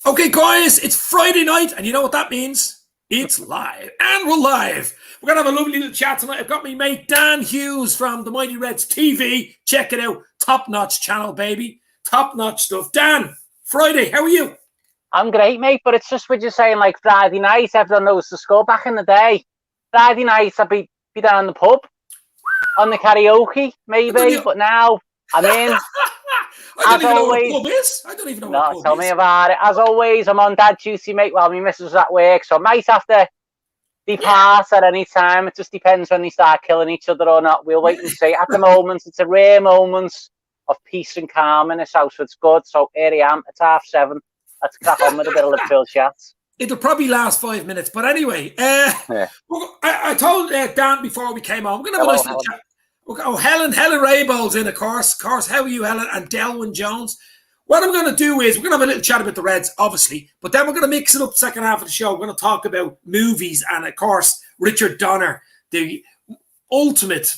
Okay, guys, it's Friday night, and you know what that means? It's live, and we're live. We're going to have a lovely little chat tonight. I've got my mate Dan Hughes from the Mighty Reds TV. Check it out. Top-notch channel, baby. Top-notch stuff. Dan, Friday, how are you? I'm great, mate, but it's just what you're saying, like Friday night, everyone knows the score. Back in the day, Friday nights, I'd be down in the pub, on the karaoke, maybe, but now I'm in. I don't even know what a pub is. I don't even know what a pub is. Tell me about it. As always, I'm on dad duty, mate, while my missus is at work, so I might have to depart at any time. It just depends when they start killing each other or not. We'll wait and see. At the moment, it's a rare moment of peace and calm in this house. It's good. So here I am. It's 7:30. Let's crack on with a bit of Liverpool chat. It'll probably last 5 minutes, but anyway, I told Dan before we came on, we're going to have a nice little chat. Oh, Helen Raybow's in, of course. How are you, Helen? And Delwyn Jones. What I'm going to do is, we're going to have a little chat about the Reds, obviously, but then we're going to mix it up second half of the show. We're going to talk about movies and, of course, Richarddonner, the ultimate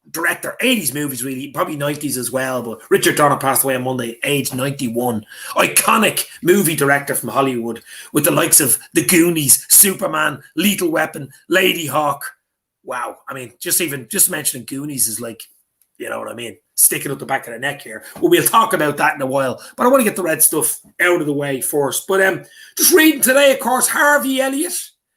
director, 80s movies, really, probably 90s as well, but Richarddonner passed away on Monday, age 91. Iconic movie director from Hollywood, with the likes of The Goonies, Superman, Lethal Weapon, Lady Hawk. Wow. I mean, just mentioning Goonies is like, you know what I mean, sticking up the back of the neck here. Well, we'll talk about that in a while, but I want to get the Red stuff out of the way first. But just reading today, of course, Harvey Elliott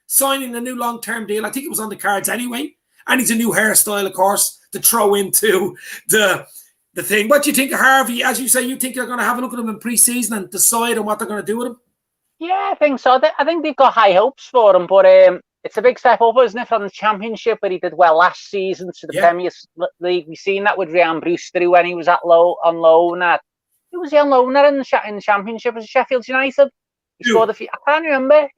signing a new long-term deal. I think it was on the cards anyway. And he's a new hairstyle, of course, to throw into the thing. What do you think of Harvey? As you say, you think they're going to have a look at him in pre-season and decide on what they're going to do with him? Yeah, I think so. I think they've got high hopes for him, but it's a big step up, isn't it, from the Championship, where he did well last season, to the Premier League. We've seen that with Ryan Brewster when he was on loan. Who was he on loan in the Championship? Was it Sheffield United? He scored a few. I can't remember.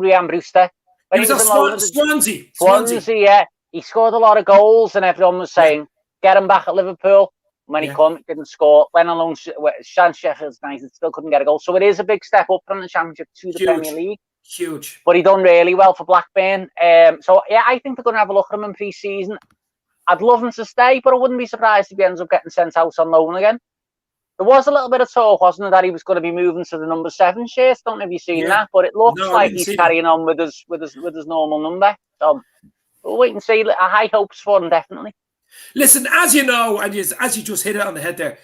Ryan Brewster. He was at Swansea. Swansea, yeah. He scored a lot of goals, and everyone was saying, get him back at Liverpool. When he came, didn't score. Went on loan, Sheffield United still couldn't get a goal. So it is a big step up from the Championship to the Premier League. Huge. But he done really well for Blackburn. So, yeah, I think they're going to have a look at him in pre-season. I'd love him to stay, but I wouldn't be surprised if he ends up getting sent out on loan again. There was a little bit of talk, wasn't there, that he was going to be moving to the number 7 shirt. Don't know if you've seen that, but it looks like he's carrying on with his normal number. So we'll wait and see. High hopes for him, definitely. Listen, as you know, and as you just hit it on the head there,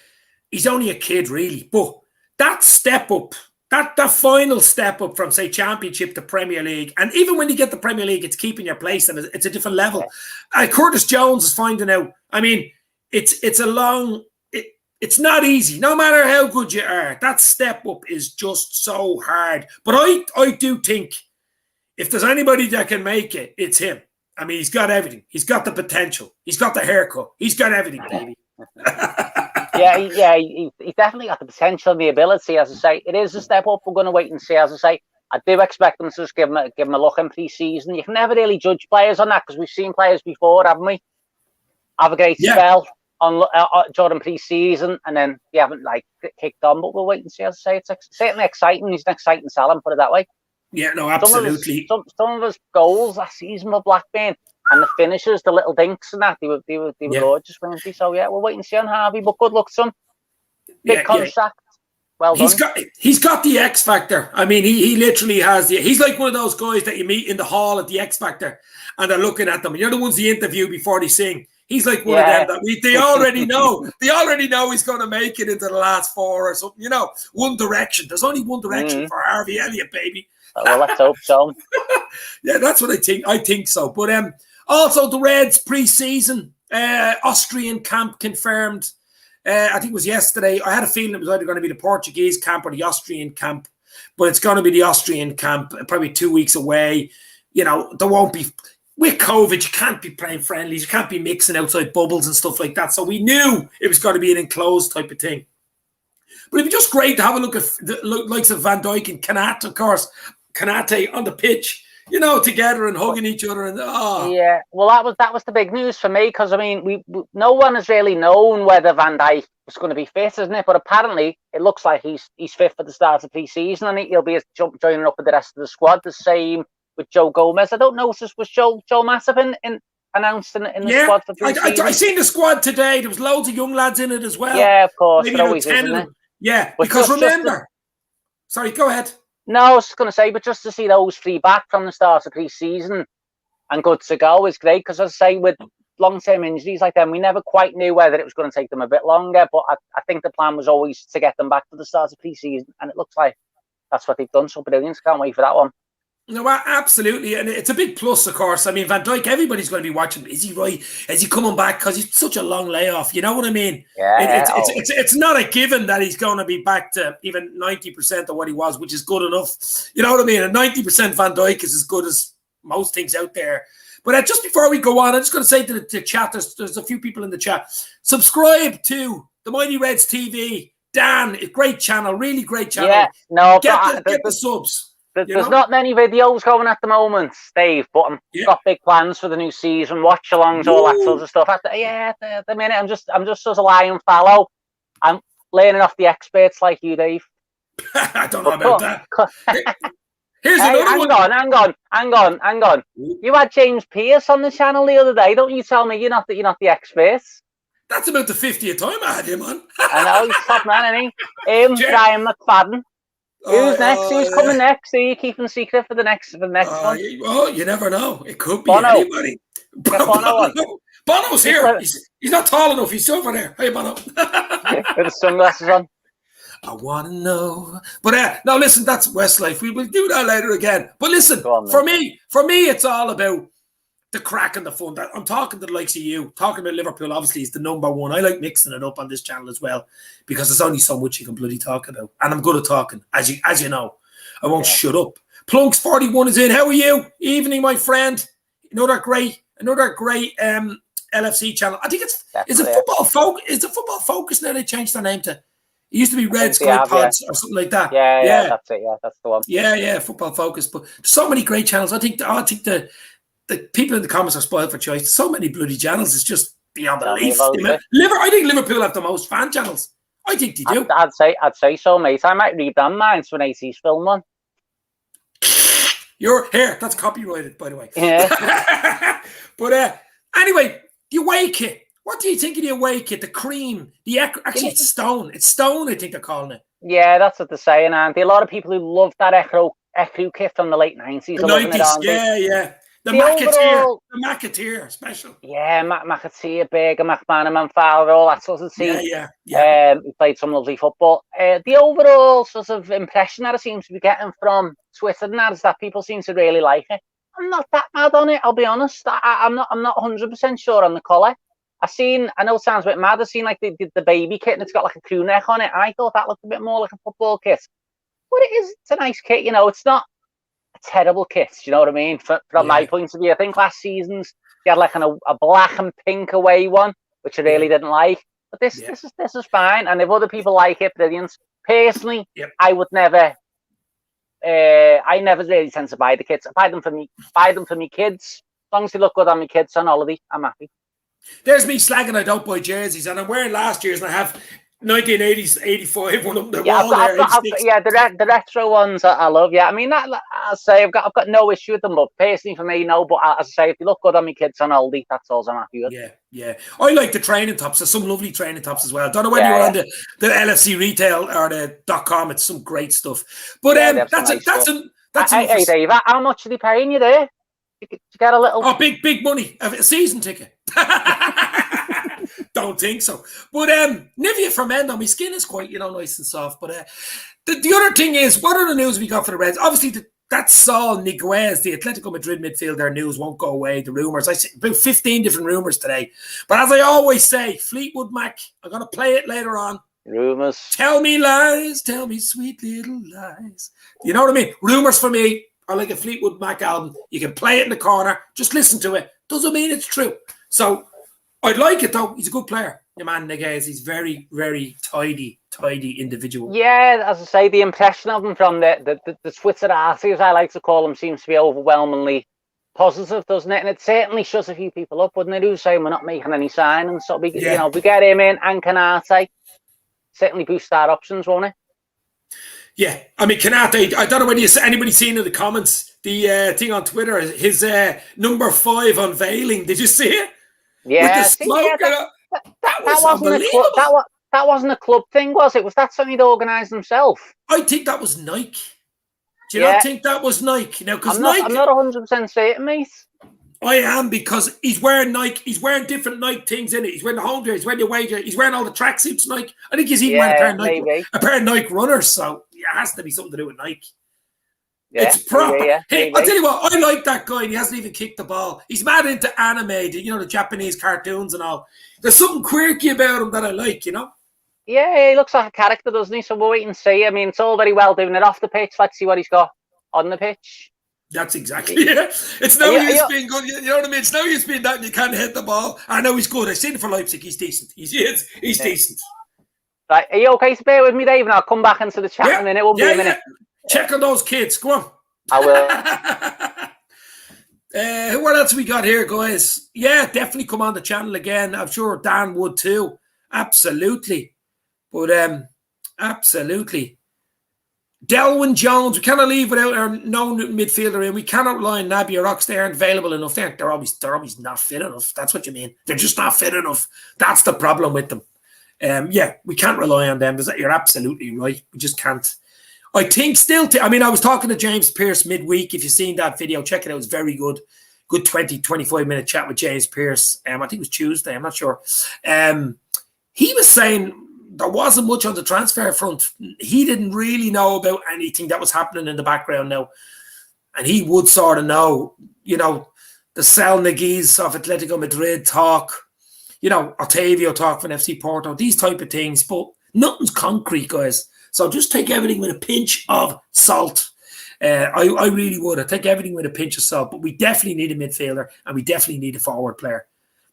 he's only a kid, really. But that step up, that final step up from, say, Championship to Premier League, and even when you get the Premier League, it's keeping your place, and it's a different level. Curtis Jones is finding out. I mean, it's not easy. No matter how good you are, that step up is just so hard. But I do think if there's anybody that can make it, it's him. I mean, he's got everything. He's got the potential. He's got the haircut. He's got everything, baby. He's definitely got the potential and the ability. As I say, it is a step up. We're going to wait and see. As I say, I do expect them to just give him a look in pre-season. You can never really judge players on that, because we've seen players before, haven't we? Have a great spell during pre-season, and then they haven't kicked on. But we'll wait and see. As I say, it's certainly exciting. He's an exciting selling, put it that way. Yeah, no, absolutely. Some of his goals last season for Blackburn, and the finishes, the little dinks and that, they were gorgeous, weren't they? So yeah, we'll wait and see on Harvey, but good luck to him. Big contract. Well done. He's got the X Factor. I mean, he literally has he's like one of those guys that you meet in the hall at the X Factor, and they're looking at them. And you're the ones they interview before they sing. He's like one of them that they already know. They already know he's going to make it into the last 4 or something. You know, One Direction. There's only one direction for Harvey Elliott, baby. Well, let's hope so. Yeah, that's what I think. I think so. But also the Reds pre-season Austrian camp confirmed. I think it was yesterday. I had a feeling it was either going to be the Portuguese camp or the Austrian camp, but it's going to be the Austrian camp. Probably 2 weeks away. You know, there won't be. With COVID, you can't be playing friendlies. You can't be mixing outside bubbles and stuff like that. So we knew it was going to be an enclosed type of thing. But it'd be just great to have a look at the likes of Van Dijk and Kanate, of course. Kanate on the pitch, you know, together and hugging each other. And yeah, well, that was the big news for me, because I mean, we no one has really known whether Van Dijk was going to be fit, isn't it? But apparently, it looks like he's fit for the start of pre-season, and he'll be joining up with the rest of the squad. The same with Joe Gomez. I don't know, was Joe Matip announced in the squad for pre-season? I seen the squad today. There was loads of young lads in it as well. Yeah, of course. There always is, isn't it? Yeah, But because remember, sorry, go ahead. No, I was just going to say, but just to see those 3 back from the start of pre-season and good to go is great. Because as I say, with long-term injuries like them, we never quite knew whether it was going to take them a bit longer. But I think the plan was always to get them back to the start of pre-season, and it looks like that's what they've done. So brilliant! Can't wait for that one. No, absolutely, and it's a big plus, of course. I mean, Van Dijk, everybody's going to be watching. Is he right? Is he coming back? Because he's such a long layoff. You know what I mean? Yeah. It's not a given that he's going to be back to even 90% of what he was, which is good enough. You know what I mean? And 90% Van Dijk is as good as most things out there. But just before we go on, I'm just going to say to the chat, there's a few people in the chat. Subscribe to the Mighty Reds TV. Dan, a great channel, really great channel. Yeah, no, get the subs. There's not many videos going at the moment, Dave, but I've got big plans for the new season, watch-alongs, all that sort of stuff. At the minute, I'm just sort of lying fallow. I'm learning off the experts like you, Dave. I don't know about that. Here's another one. Hang on. You had James Pearce on the channel the other day. Don't you tell me you're not the experts. That's about the 50th time I had him on. I know, he's top man, isn't he? Brian McFadden. Who's next? Who's coming next? Are you keeping secret for the next one? Well, you never know. It could be Bono. anybody. Bono's here. He's not tall enough. He's over there. Hey, Bono. With the sunglasses on. I want to know. But no, listen, that's Westlife. We will do that later again. But listen, for me, it's all about the crack and the fun. I'm talking to the likes of you. Talking about Liverpool, obviously, is the number one. I like mixing it up on this channel as well because there's only so much you can bloody talk about. And I'm good at talking, as you know. I won't shut up. Plunks41 is in. How are you? Evening, my friend. Another great LFC channel. I think it's a football focus. It's a football focus now. They changed their name to. It used to be Red Sky Pods or something like that. Yeah, that's it. Yeah, that's the one. Yeah, football focus. But so many great channels. I think the people in the comments are spoiled for choice. So many bloody channels. It's just beyond belief. I think Liverpool have the most fan channels. I think they do. I'd say so, mate. I might read them minds when 80s film one. You're here. That's copyrighted, by the way. Yeah. But anyway, the away kit. What do you think of the away kit? The cream, actually, it's stone. It's stone. I think they're calling it. Yeah, that's what they're saying, Andy. A lot of people who love that Echo kit from the late 90s. The 90s, yeah. The McAteer special. Yeah, McAteer, Berger, McManaman, Fowler, all that sort of thing. Yeah. He played some lovely football. The overall sort of impression that I seem to be getting from Twitter and that is that people seem to really like it. I'm not that mad on it, I'll be honest. I'm not 100% sure on the colour. I know it sounds a bit mad, I've seen like the baby kit and it's got like a crew neck on it. I thought that looked a bit more like a football kit. But it's a nice kit, it's not a terrible kit, do you know what I mean? From my point of view, I think last season's you had like a black and pink away one, which I really didn't like. But this is fine, and if other people like it, brilliant. Personally, I would never. I never really tend to buy the kits. I buy them for me kids. As long as they look good on my kids on holiday, I'm happy. There's me slagging I don't buy jerseys, and I'm wearing last year's, and I have 1980s, 85 one up the wall there. The retro ones I love. Yeah, I mean, I'll say I've got no issue with them, but personally for me, no. But as I say, if you look good on my kids on holiday, that's all I'm happy with. Yeah. I like the training tops. There's some lovely training tops as well. I don't know whether you're on the LFC retail or the .com. It's some great stuff. But that's hey Dave, how much are they paying you there? You get a little big money, a season ticket. Don't think so. But Nivea for men, though, my skin is quite, nice and soft. But the other thing is, what other news we got for the Reds? Obviously, that Saul Niguez, the Atletico Madrid midfielder news won't go away. The rumours, I see about 15 different rumours today. But as I always say, Fleetwood Mac, I'm going to play it later on. Rumours. Tell me lies, tell me sweet little lies. You know what I mean? Rumours for me are like a Fleetwood Mac album. You can play it in the corner, just listen to it. Doesn't mean it's true. So I'd like it, though. He's a good player. Your man Niguez, he's very, very tidy individual. Yeah, as I say, the impression of him from the Twitter artists, I like to call them, seems to be overwhelmingly positive, doesn't it? And it certainly shuts a few people up, wouldn't it? Who's saying we're not making any signings? So we get him in and Canate. Certainly boost our options, won't it? Yeah, I mean, Canate, I don't know whether anybody's seen in the comments the thing on Twitter, his number 5 unveiling. Did you see it? Yeah, with the smoke. That was unbelievable. that wasn't a club thing, was it? Was that something he'd organised himself? I think that was Nike. Do you not think that was Nike? Now, because Nike, I'm not 100% certain, mate. I am, because he's wearing Nike. He's wearing different Nike things in it. He's wearing the home gear. He's wearing the away gear. He's wearing all the tracksuits Nike. I think he's even wearing a pair of Nike runners. So it has to be something to do with Nike. Yeah, it's proper. Hey, I'll tell you what, I like that guy. He hasn't even kicked the ball. He's mad into anime, the Japanese cartoons and all. There's something quirky about him that I like, Yeah, he looks like a character, doesn't he? So we'll wait and see. I mean, it's all very well doing it off the pitch. Let's see what he's got on the pitch. That's exactly it. It's no use being good. You know what I mean? It's no use being that and you can't hit the ball. I know he's good. I've seen it for Leipzig. He's decent. He's decent. Right, are you okay to bear with me, Dave? And I'll come back into the chat in a minute. We'll be a minute. Check on those kids. Go on. I will. What else we got here, guys? Yeah, definitely come on the channel again. I'm sure Dan would too. Absolutely. But absolutely. Delwyn Jones, we cannot leave without our known midfielder in. We cannot rely on Naby or Ox. They aren't available enough. They're always not fit enough. That's what you mean. They're just not fit enough. That's the problem with them. Yeah, we can't rely on them. You're absolutely right. We just can't. I think still, I was talking to James Pearce midweek. If you've seen that video, check it out. It was very good. Good 20, 25-minute chat with James Pearce. I think it was Tuesday. I'm not sure. He was saying there wasn't much on the transfer front. He didn't really know about anything that was happening in the background now. And he would sort of know, the Sal Niguez of Atletico Madrid talk, Otavio talk from FC Porto, these type of things. But nothing's concrete, guys. So just take everything with a pinch of salt. I really would. I take everything with a pinch of salt. But we definitely need a midfielder and we definitely need a forward player.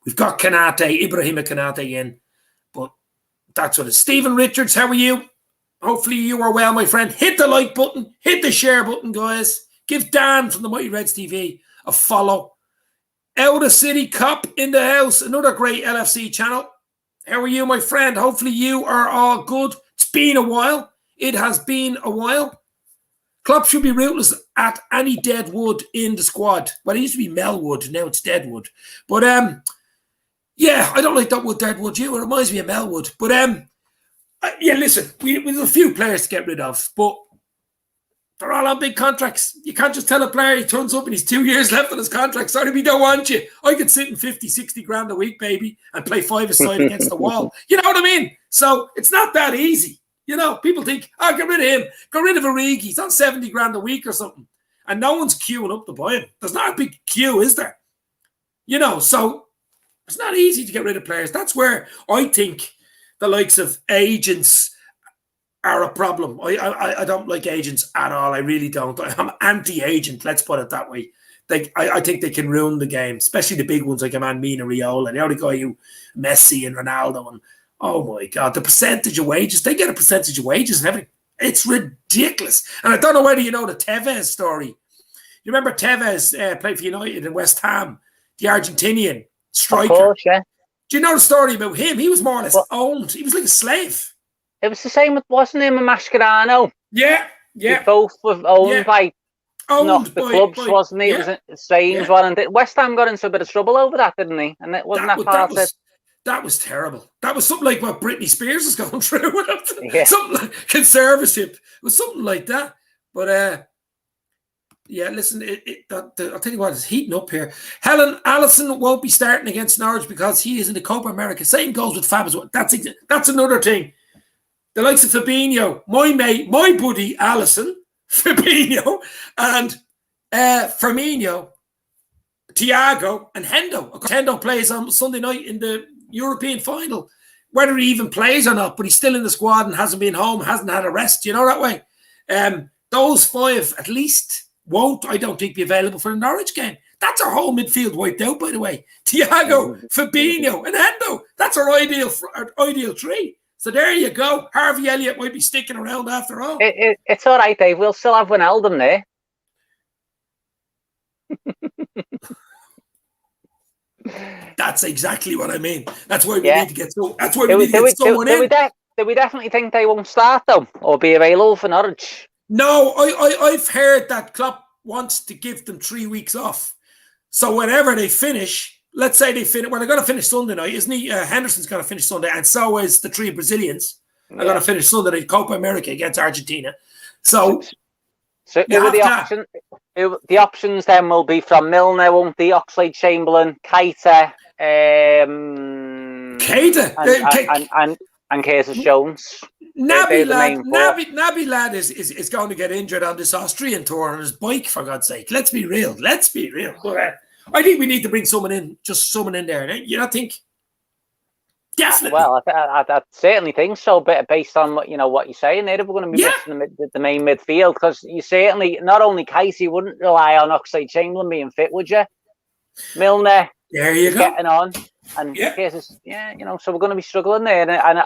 We've got Ibrahima Kanate in. But that's what it is. Stephen Richards, how are you? Hopefully you are well, my friend. Hit the like button. Hit the share button, guys. Give Dan from the Mighty Reds TV a follow. Out of City Cop in the house. Another great LFC channel. How are you, my friend? Hopefully you are all good. It's been a while. It has been a while. Klopp should be ruthless at any dead wood in the squad. Well, it used to be Melwood. Now it's Deadwood. But, yeah, I don't like that wood, Deadwood. It reminds me of Melwood. But, yeah, listen, there's a few players to get rid of. But they're all on big contracts. You can't just tell a player he turns up and he's 2 years left on his contract. Sorry, we don't want you. I could sit in 50, 60 grand a week, baby, and play five-a-side against the wall. You know what I mean? So it's not that easy. People think, get rid of him. Get rid of Origi. He's on 70 grand a week or something. And no one's queuing up to buy him. There's not a big queue, is there? So it's not easy to get rid of players. That's where I think the likes of agents are a problem. I don't like agents at all. I really don't. I'm anti-agent, let's put it that way. I think they can ruin the game, especially the big ones like Mina Riola, the other guy who Messi and Ronaldo and oh my God, the percentage of wages. They get a percentage of wages and everything. It's ridiculous. And I don't know whether you know the Tevez story. You remember Tevez played for United and West Ham, the Argentinian striker. Of course, yeah. Do you know the story about him? He was more or less owned. He was like a slave. It was the same with, wasn't him and Mascherano? Yeah. They both were owned by the clubs, wasn't he? It was the same one. And West Ham got into a bit of trouble over that, didn't he? And it wasn't that part of it. That was terrible. That was something like what Britney Spears is going through. Something like conservatorship. It was something like that. But, yeah, listen, I'll tell you what, it's heating up here. Helen Allison won't be starting against Norwich because he is in the Copa America. Same goes with Fab as well. That's another thing. The likes of Fabinho, my mate, my buddy Allison, Fabinho, and Firmino, Thiago, and Hendo. Hendo plays on Sunday night in the European final. Whether he even plays or not, but he's still in the squad and hasn't been home, hasn't had a rest, that way. Those five at least won't, I don't think, be available for the Norwich game. That's our whole midfield wiped out, by the way. Thiago, Fabinho, and Hendo. That's our ideal three. So there you go. Harvey Elliott might be sticking around after all. It's all right, Dave. We'll still have Wijnaldum there. That's exactly what I mean. That's why we need to get so. That's why we need to get someone in. Do we definitely think they won't start though, or be available for Norwich? No, I've heard that Klopp wants to give them 3 weeks off. So whenever they finish, let's say they finish. Well, they're going to finish Sunday night, isn't he? Henderson's going to finish Sunday, and so is the three Brazilians. They're going to finish Sunday night, Copa America against Argentina. So the options then will be from Milner, won't they? Oxlade-Chamberlain, Keita, and Curtis-Jones. Naby lad is going to get injured on this Austrian tour on his bike, for God's sake. Let's be real. But, I think we need to bring someone in there. You don't think? Definitely. Well, I certainly think so. But based on what you're saying, there we're going to be missing the main midfield, because you certainly not only Casey wouldn't rely on Oxlade-Chamberlain being fit, would you? Milner, there you go, getting on, and cases, so we're going to be struggling there. And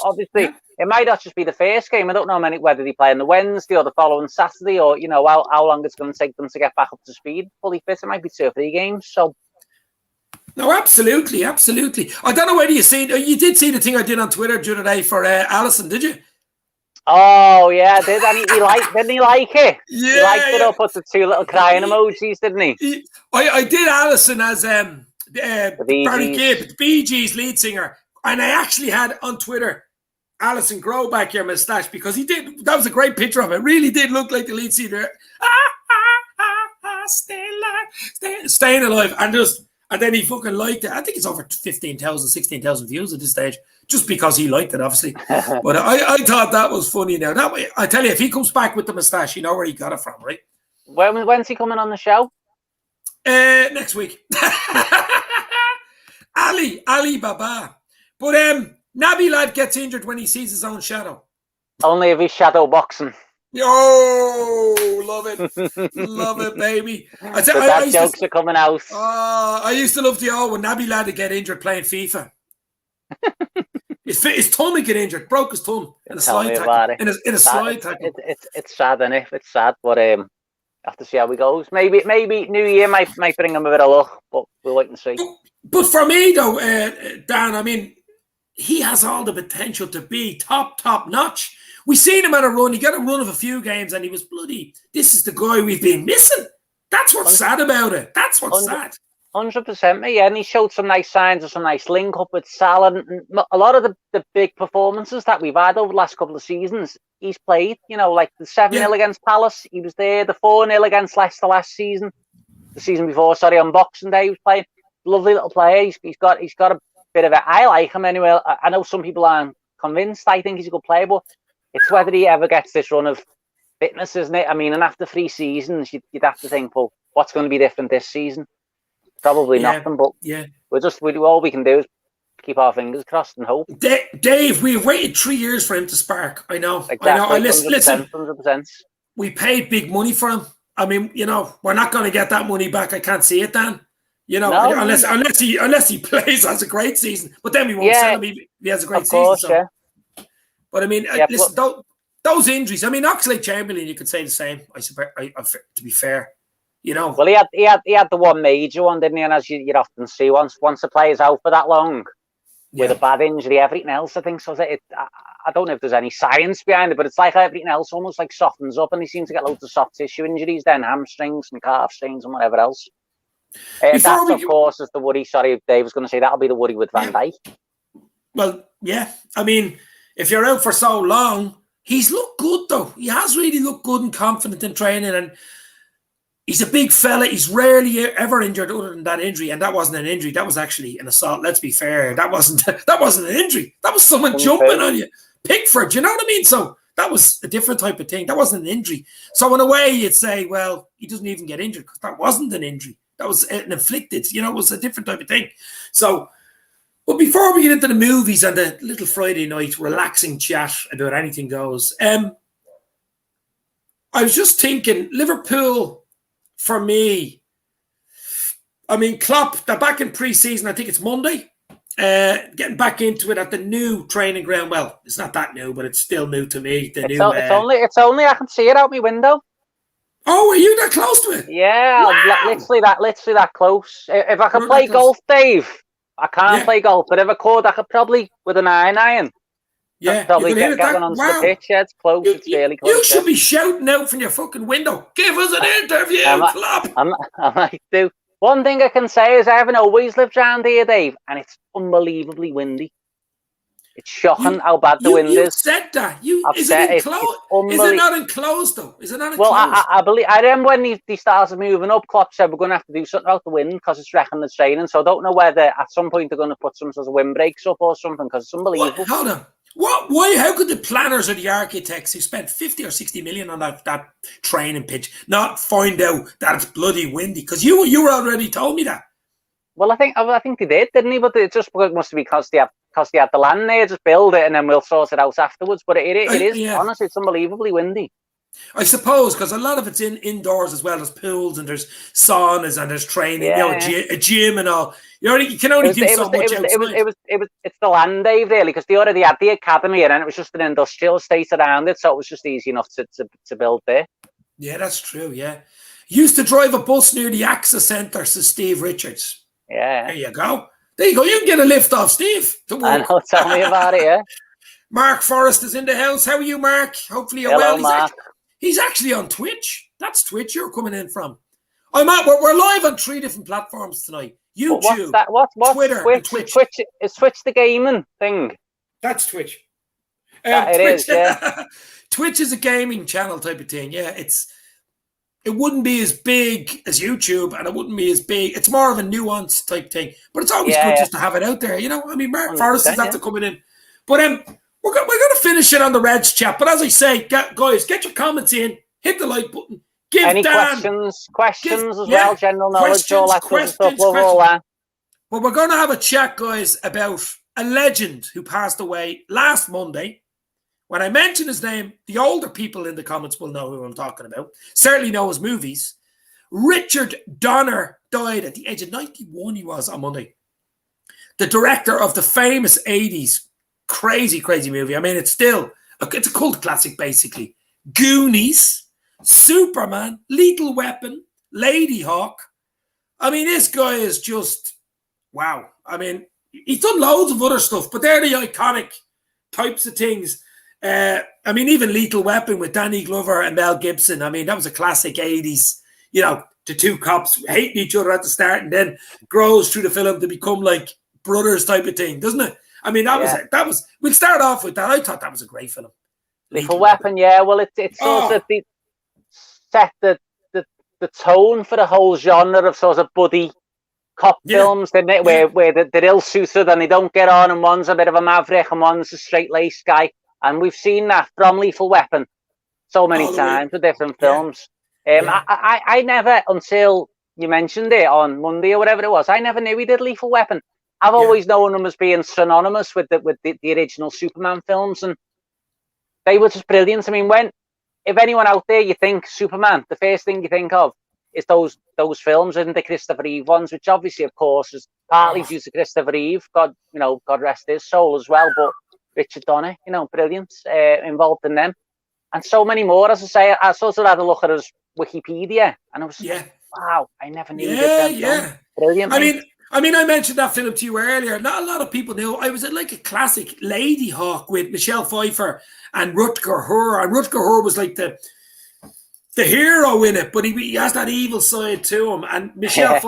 obviously, it might not just be the first game. I don't know whether they play on the Wednesday or the following Saturday, or how long it's going to take them to get back up to speed, fully fit. It might be 2 or 3 games. So. No, absolutely. I don't know whether you did see the thing I did on Twitter the other day for Allison, did you? Oh yeah, I did. And didn't he like it? Yeah, he liked it up with the 2 little crying emojis, didn't he? I did Allison as Barry Gibb, the Bee Gees lead singer, and I actually had on Twitter Allison grow back your moustache, because he did. That was a great picture of it. It really did look like the lead singer. Staying alive, and then he fucking liked it. I think it's over 15,000, 16,000 views at this stage, just because he liked it, obviously. But I thought that was funny. Now that way, I tell you, if he comes back with the moustache, you know where he got it from, right? When's he coming on the show? Next week. Ali Baba. But Naby lad gets injured when he sees his own shadow. Only if he's shadow boxing. Oh, love it, baby. Jokes are coming out. I used to love when Naby lad would get injured playing FIFA. his thumb would get injured, broke his thumb in a slide tackle. In a slide tackle. It's sad, isn't it? It's sad, but have to see how it goes. Maybe New Year might bring him a bit of luck, but we'll wait and see. But for me though, Dan, I mean, he has all the potential to be top notch. We seen him at a run. He got a run of a few games, and he was bloody. This is the guy we've been missing. That's what's sad about it. That's what's sad. 100%, mate. Yeah, and he showed some nice signs of some nice link up with Salah. And a lot of the big performances that we've had over the last couple of seasons, he's played. Like the 7-0 against Palace, he was there. The 4-0 against Leicester last season, the season before. Sorry, on Boxing Day, he was playing. Lovely little player. He's got a bit of it. I like him anyway. I know some people aren't convinced. I think he's a good player, but it's whether he ever gets this run of fitness, isn't it? I mean, and after 3 seasons, you'd have to think, well, what's going to be different this season? Probably nothing, but all we can do is keep our fingers crossed and hope. Dave, we've waited 3 years for him to spark. I know. Exactly. Listen, 100%. We paid big money for him. I mean, we're not going to get that money back. I can't see it, Dan. Unless he plays, has a great season. But then we won't sell him if he has a great season. So. But I mean, listen, those injuries. I mean, Oxlade-Chamberlain, you could say the same. I suppose, to be fair, Well, he had the one major one, didn't he? And as you'd often see, once a player's out for that long with a bad injury, everything else, I think, so. I don't know if there's any science behind it, but it's like everything else almost like softens up, and he seems to get loads of soft tissue injuries, then hamstrings and calf strains and whatever else. Of course, is the worry. Sorry, Dave was going to say that'll be the worry with Van Dijk. Well, yeah. I mean, if you're out for so long, he's looked good though. He has really looked good and confident in training, and he's a big fella. He's rarely ever injured other than that injury, and that wasn't an injury. That was actually an assault. Let's be fair. That wasn't an injury. That was someone jumping on you. Pickford, you know what I mean? So that was a different type of thing. That wasn't an injury. So in a way, you'd say, well, he doesn't even get injured because that wasn't an injury. That was an inflicted, it was a different type of thing. So, but before we get into the movies and the little Friday night relaxing chat about anything goes, I was just thinking, Liverpool, for me, I mean, Klopp, they're back in pre-season, I think it's Monday, getting back into it at the new training ground. Well, it's not that new, but it's still new to me. It's only I can see it out my window. Oh, are you that close to it? Yeah, wow. literally that close. If I could play golf, Dave, I can't play golf, but if I could, I could probably with an iron. Yeah, probably get one onto the pitch. Yeah, it's close. It's really close. You should be shouting out from your fucking window. Give us an interview, Klopp. I might do. One thing I can say is I haven't always lived around here, Dave, and it's unbelievably windy. It's shocking how bad the wind is. You said that. Is it enclosed? Is it not enclosed though? Is it not enclosed? Well, I remember when they started moving up, Klopp said we're going to have to do something about the wind because it's wrecking the training. So I don't know whether at some point they're going to put some sort of windbreaks up or something because it's unbelievable. Hold on. Why? How could the planners or the architects who spent 50 or 60 million on that training pitch not find out that it's bloody windy? Because you already told me that. Well, I think they did, didn't he? But it just must be because they had the land there, just build it and then we'll sort it out afterwards. But it is honestly, it's unbelievably windy. I suppose because a lot of it's indoors as well. There's pools and there's saunas and there's training, a gym and all. You can only do so much outside. It's the land, Dave, really, because they already had the academy and then it was just an industrial estate around it, so it was just easy enough to build there. Yeah, that's true. Yeah, used to drive a bus near the Access Centre, says Steve Richards. Yeah, there you go. There you go. You can get a lift off Steve. I know. Tell me about it. Yeah. Mark Forrest is in the house. How are you, Mark? Hopefully you're well. Mark. He's actually on Twitch. That's Twitch you're coming in from. We're live on 3 different platforms tonight. YouTube, what's Twitter, Twitch? Twitch. Is Twitch the gaming thing? That's Twitch. It is, yeah. Twitch is a gaming channel type of thing. Yeah, it wouldn't be as big as YouTube, and it wouldn't be as big. It's more of a nuanced type thing, but it's always good just to have it out there. You know, I mean, Mark Forrest is after coming in, but we're going to finish it on the Reds chat. But as I say, guys, get your comments in, hit the like button. Give any Dan, questions as well, general knowledge, all that sort of stuff. Love all that. Well, we're going to have a chat, guys, about a legend who passed away last Monday. When I mention his name, the older people in the comments will know who I'm talking about. Certainly know his movies. Richarddonner died at the age of 91, he was, on Monday. The director of the famous 80s crazy movie. I mean, it's a cult classic, basically. Goonies, Superman, Lethal Weapon, Lady Hawk. I mean, this guy is just, wow. I mean, he's done loads of other stuff, but they're the iconic types of things. I mean, even Lethal Weapon with Danny Glover and Mel Gibson. I mean, that was a classic 80s, the two cops hating each other at the start and then grows through the film to become like brothers type of thing, doesn't it? I mean, that was, we'll start off with that. I thought that was a great film. Lethal Weapon, yeah. Well, it's sort of set the tone for the whole genre of sort of buddy cop films, didn't it? Where they're ill-suited and they don't get on, and one's a bit of a maverick and one's a straight-laced guy. And we've seen that from Lethal Weapon so many times with different films. I never, until you mentioned it on Monday or whatever it was, I never knew he did Lethal Weapon. I've always known him as being synonymous with the original Superman films, and they were just brilliant. I mean, if anyone out there, you think Superman, the first thing you think of is those films, isn't the Christopher Reeve ones, which obviously, of course, is partly due to Christopher Reeve, God rest his soul as well, but Richarddonner, brilliant, involved in them. And so many more. As I say, I sort of had a look at his Wikipedia, and I was like, wow, I never knew that. Brilliant. I mean, I mentioned that film to you earlier. Not a lot of people knew. I was at like a classic Lady Hawk with Michelle Pfeiffer and Rutger Hauer. And Rutger Hauer was like the hero in it, but he has that evil side to him. And Michelle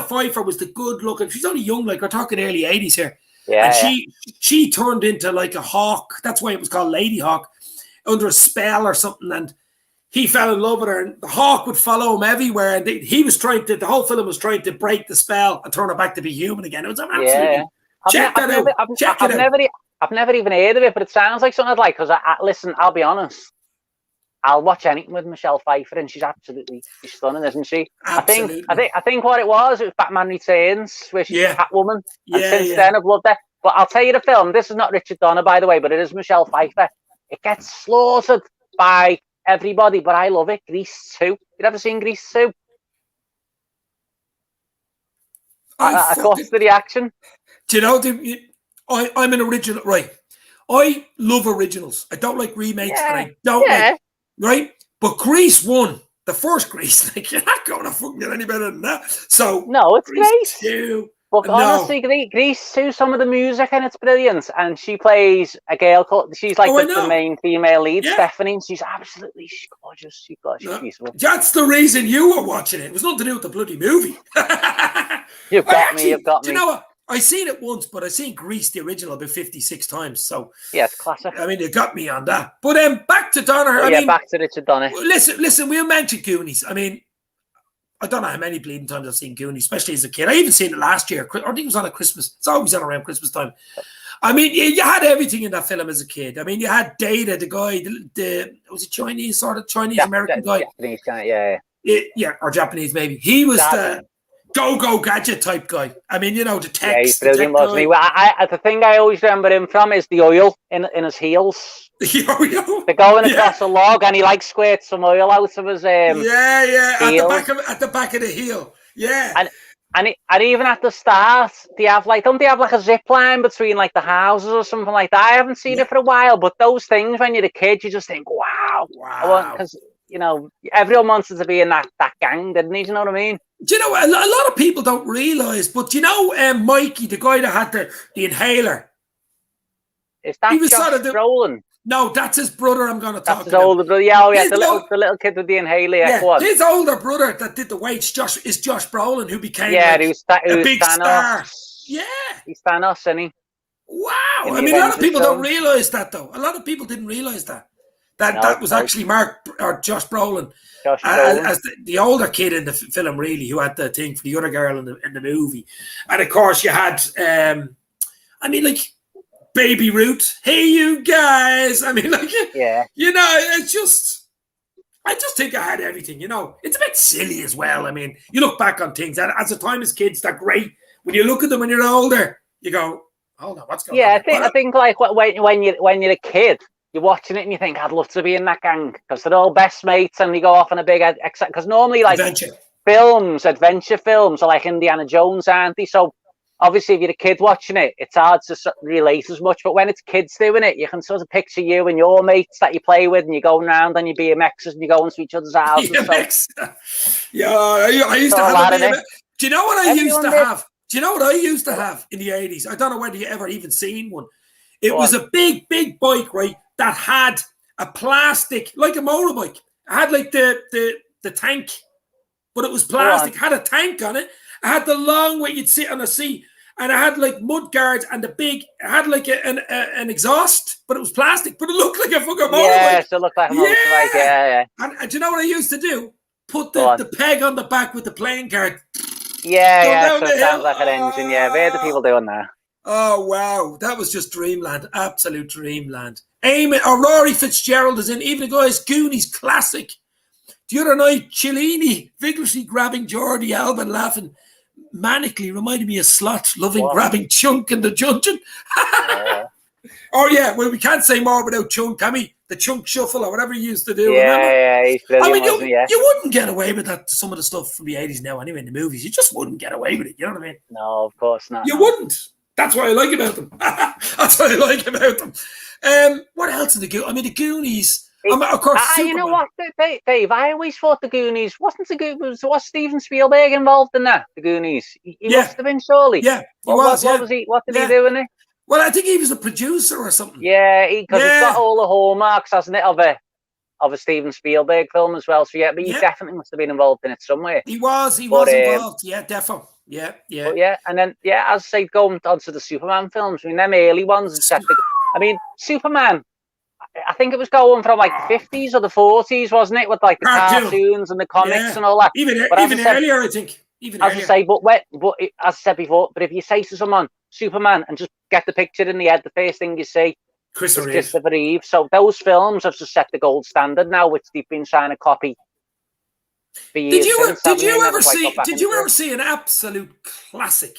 Pfeiffer was the good looking. She's only young, like we're talking early 80s here. Yeah, and she turned into like a hawk. That's why it was called Lady Hawk, under a spell or something. And he fell in love with her, and the hawk would follow him everywhere. And the whole film was trying to break the spell and turn her back to be human again. It was absolutely check that out. I've never even heard of it, but it sounds like something I'd like. Because listen, I'll be honest, I'll watch anything with Michelle Pfeiffer, and she's stunning, isn't she? Absolutely. I think what it was Batman Returns, where she's Catwoman. And since then, I've loved her. But I'll tell you the film. This is not Richarddonner, by the way, but it is Michelle Pfeiffer. It gets slaughtered by everybody, but I love it. Grease 2. You ever seen Grease 2? I got the reaction. Do you know? I'm an original, right? I love originals. I don't like remakes, and I don't like. Right? But Grease 1, the first Grease, like, you're not going to fucking get any better than that. So no, it's Grease great. 2, But honestly, Grease too, some of the music and it's brilliant. And she plays a girl called, she's like the main female lead, Stephanie, and she's gorgeous. She's beautiful. That's the reason you were watching it. It was nothing to do with the bloody movie. You've got me. Do you know what? I seen it once, but I seen Grease, the original, about 56 times. So yeah, it's classic. I mean, you got me on that. But back to Donner. I mean, back to Richarddonner. Listen, we'll mention Goonies. I mean, I don't know how many bleeding times I've seen Goonies, especially as a kid. I even seen it last year. I think it was on at Christmas. It's always on around Christmas time. I mean, you had everything in that film as a kid. I mean, you had Data, the guy, was it Chinese, sort of Chinese-American guy? Japanese guy, yeah, or Japanese maybe. He was the go-go gadget type guy. I mean, you know, the tech. Yeah, he's brilliant, wasn't he? The thing I always remember him from is the oil in his heels. The oil? They're going across a log and he like squirts some oil out of his heel. At the back of the heel. Yeah. And even at the start, don't they have like a zip line between like the houses or something like that? I haven't seen it for a while, but those things when you're a kid, you just think, wow. Because, you know, everyone wanted to be in that gang, didn't he? Do you know what I mean? Do you know, a lot of people don't realise, but do you know Mikey, the guy that had the inhaler? Is that Josh Brolin? No, that's his brother I'm going to talk about. His older brother. Yeah, the little kid with the inhaler. Yeah, his older brother that did the weights is Josh Brolin, who became a big star. Yeah. He's Thanos, isn't he? Wow. I mean, a lot of people don't realise that, though. A lot of people didn't realise that. That was actually Josh Brolin. As the older kid in the film, really, who had the thing for the other girl in the movie. And, of course, you had, I mean, like, Baby Ruth, hey you guys. I mean, like, you know, it's just, I just think I had everything, you know. It's a bit silly as well. I mean, you look back on things, and as a time as kids, they're great. When you look at them when you're older, you go, hold on, what's going on? I think like when you're a kid, you're watching it and you think, I'd love to be in that gang because they're all best mates and we go off on a big, because normally like adventure films are like Indiana Jones, aren't they? So obviously, if you're a kid watching it, it's hard to relate as much. But when it's kids doing it, you can sort of picture you and your mates that you play with, and you're going around on your BMXs and you're going to each other's houses. BMX. Yeah, I used to have a BMX. Do you know what I used to have? Do you know what I used to have in the 80s? I don't know whether you ever even seen one. It was a big bike, right, that had a plastic, like a motorbike. It had like the tank, but it was plastic. It had a tank on it. It had the long way you'd sit on a seat. And I had like mud guards and it had like an exhaust, but it was plastic, but it looked like a fucking motorbike. Yeah, it looked like a motorbike, yeah. And do you know what I used to do? Put the peg on the back with the playing card. Yeah, so it sounds like an engine, yeah. Where are the people doing that? Oh, wow. That was just dreamland, absolute dreamland. Rory Fitzgerald is in, even the guys, Goonies classic. The other night, Cellini vigorously grabbing Jordi Alba laughing. Manically reminded me of Slot loving grabbing Chunk in the dungeon. Oh yeah, well we can't say more without Chunk, can we? The Chunk shuffle or whatever he used to do. Yeah, he's brilliant. I mean, you wouldn't get away with that. Some of the stuff from the 80s now, anyway, in the movies, you just wouldn't get away with it. You know what I mean? No, of course not. You wouldn't. That's what I like about them. That's what I like about them. What else in the Goonies? I mean, the Goonies. Of course, you know what, Dave? I always thought the Goonies was Steven Spielberg involved in that? The Goonies, he must have been, surely. Yeah, What did he do in it? Well, I think he was a producer or something. Yeah, because it's got all the hallmarks, hasn't it, of a Steven Spielberg film as well. So but he definitely must have been involved in it somewhere. He was involved. Yeah, definitely. Yeah. And then as I say, going on to the Superman films, I mean, them early ones. I mean, Superman. I think it was going from like the 50s or the 40s, wasn't it? With like the cartoons and the comics and all that. Even earlier, I think. As I said before, but if you say to someone, Superman, and just get the picture in the head, the first thing you see is Christopher Reeve. So those films have just set the gold standard now, which they've been trying to copy for years. Did you ever see an absolute classic?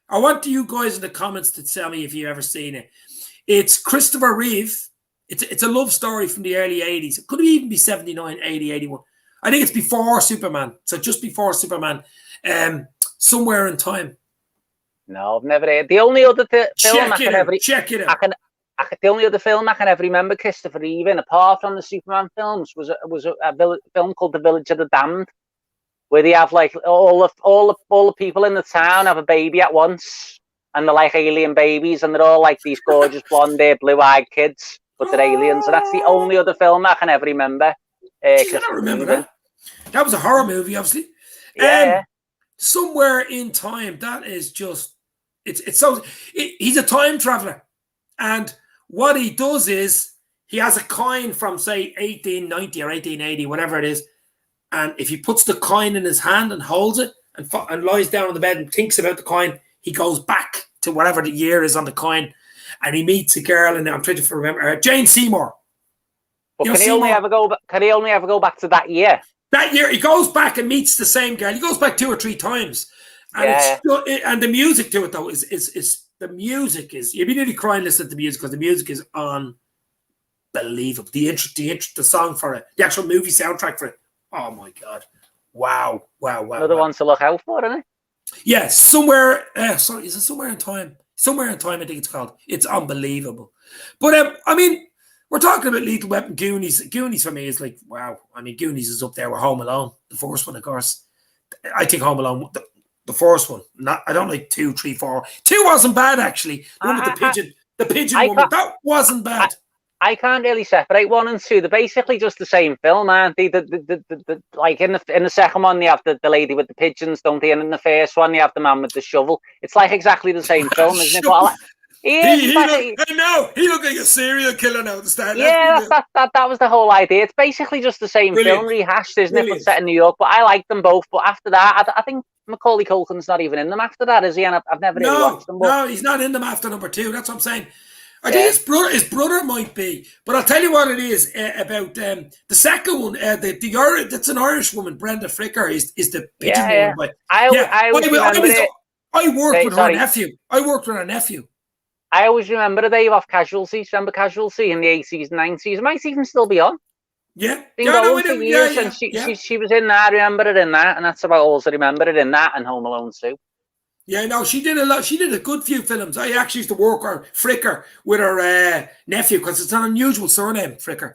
I want you guys in the comments to tell me if you've ever seen it. It's Christopher Reeve. It's a love story from the early 80s. It could even be 79, 80, 81. I think it's before Superman. So just before Superman. Somewhere in Time. No, I've never heard. The only other film Check it out. The only other film I can ever remember Christopher Reeve in, apart from the Superman films, was a film called The Village of the Damned. where they have like all the people in the town have a baby at once, and they're like alien babies, and they're all like these gorgeous blonde-haired, blue-eyed kids, but they're aliens. And that's the only other film I can ever remember. I don't remember that. That was a horror movie, obviously. Yeah. Somewhere in time, that is just he's a time traveler, and what he does is he has a coin from say 1890 or 1880, whatever it is, and if he puts the coin in his hand and holds it and lies down on the bed and thinks about the coin, he goes back to whatever the year is on the coin, and he meets a girl, and I'm trying to remember her, Jane Seymour. But can he only ever go back to that year? That year, he goes back and meets the same girl. He goes back 2 or 3 times, and and the music to it though is the music is, you'd be nearly crying listening to the music, because the music is unbelievable. The song for it, the actual movie soundtrack for it. Oh my god! Wow! Another one to look out for, isn't it? Yeah, somewhere. Sorry, is it Somewhere in Time? Somewhere in Time, I think it's called. It's unbelievable. But I mean, we're talking about Lethal Weapon, Goonies. Goonies for me is like, wow. I mean, Goonies is up there with Home Alone, the first one, of course. I think Home Alone, the first one. I don't like 2, 3, 4. 2 wasn't bad actually. The one with the pigeon woman, that wasn't bad. I can't really separate 1 and 2. They're basically just the same film, aren't they? Like in the second one, they have the lady with the pigeons, don't they? And in the first one, they have the man with the shovel. It's like exactly the same film, isn't it? But I know. He looked like a serial killer now at the start. Yeah, that was the whole idea. It's basically just the same film rehashed, isn't it? But set in New York. But I like them both. But after that, I think Macaulay Culkin's not even in them after that, is he? And I've never really watched them. No, he's not in them after number 2. That's what I'm saying. I think his brother might be, but I'll tell you what it is about the second one. That's an Irish woman, Brenda Fricker, is the pigeon woman. But I worked with her nephew. I always remember the Dave off Casualty. Remember Casualty in the 80s and 90s? It might even still be on. Yeah. And she was in that. I remember it in that, and that's about all I remember it in that and Home Alone 2. Yeah, no, she did a lot. She did a good few films. I actually used to work her Fricker with her nephew, because it's an unusual surname, Fricker.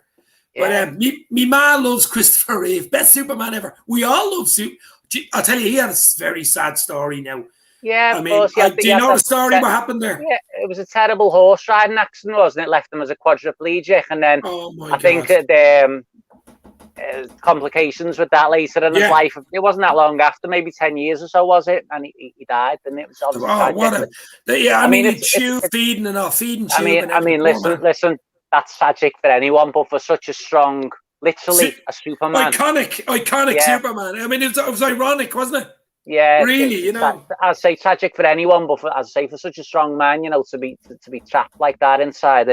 Yeah. But me ma loves Christopher Reeve, best Superman ever. We all love I'll tell you, he had a very sad story now. Yeah, I mean, do you know the story? What happened there? Yeah, it was a terrible horse riding accident, wasn't it? Left him as a quadriplegic, and then I think complications with that later in his life. It wasn't that long after, maybe 10 years or so, was it? And he died, and it was obviously I mean, it's feeding and off, feeding. I mean, listen, that's tragic for anyone, but for such a strong, literally a Superman, iconic Superman. I mean, it was ironic, wasn't it? Yeah, really, I'd say tragic for anyone, but for such a strong man, to be trapped like that inside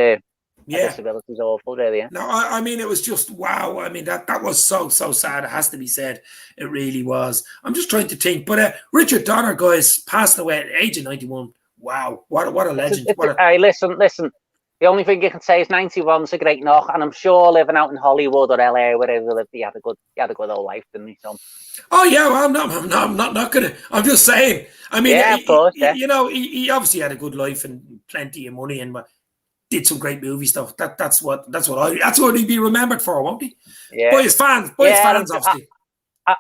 disability is awful, really. Yeah? No, I mean, it was just wow. I mean, that was so sad. It has to be said. It really was. I'm just trying to think. But Richarddonner, guys, passed away at the age of 91. Wow, what a legend. Hey, listen. The only thing you can say is 91's a great knock, and I'm sure living out in Hollywood or LA or wherever he lived, he had a good old life, didn't he? So. Oh yeah, well, I'm not gonna. I'm just saying. I mean, of course, he obviously had a good life and plenty of money and did some great movie stuff. That's what he'd be remembered for, won't he? Yeah. By his fans, obviously.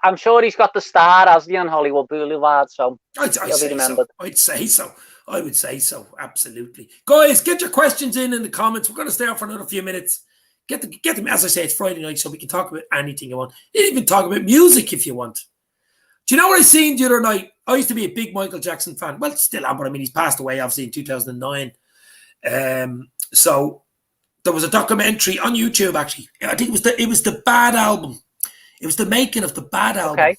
I'm sure he's got the star, as he on Hollywood Boulevard, so he'll be remembered. I'd say so. I would say so, absolutely. Guys, get your questions in the comments. We're going to stay on for another few minutes. Get them. As I say, it's Friday night, so we can talk about anything you want. You can even talk about music if you want. Do you know what I seen the other night? I used to be a big Michael Jackson fan. Well, still am, but I mean, he's passed away, obviously, in 2009. So there was a documentary on YouTube, actually. I think it was the Bad album. It was the making of the Bad album. Okay.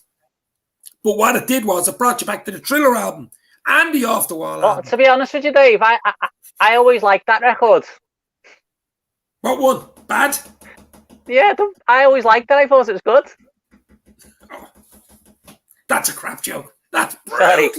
But what it did was it brought you back to the Thriller album and the Off the Wall album. To be honest with you, Dave, I always liked that record. What one? Bad? Yeah, I always liked it. I thought it was good. Oh, that's a crap joke. That's brutal. Sorry.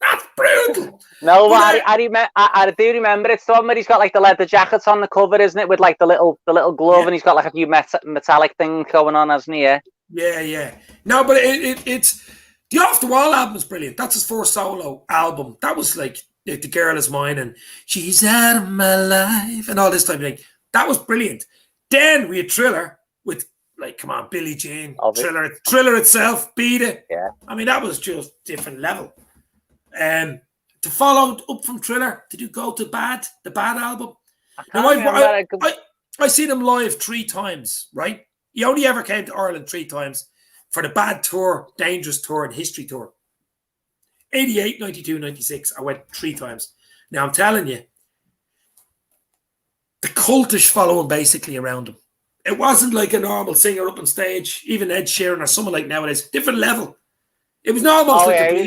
That's brutal. No, but I do remember it's the one where he's got like the leather jackets on the cover, isn't it? With like the little glove, and he's got like a few metallic thing going on, hasn't he? Yeah. No, but it's the Off the Wall album is brilliant. That's his first solo album. That was like The Girl Is Mine and She's Out of My Life and all this type of thing. That was brilliant. Then we had Thriller with Like, come on, Billie Jean, Obviously. Thriller itself, Beat It. Yeah. I mean, that was just different level. To follow up from Thriller, did you go to the Bad album? I seen him live 3 times, right? He only ever came to Ireland 3 times for the Bad Tour, Dangerous Tour, and History Tour. 88, 92, 96. I went 3 times. Now, I'm telling you, the cultish following basically around him. It wasn't like a normal singer up on stage, even Ed Sheeran or someone like nowadays. Different level. It was almost like a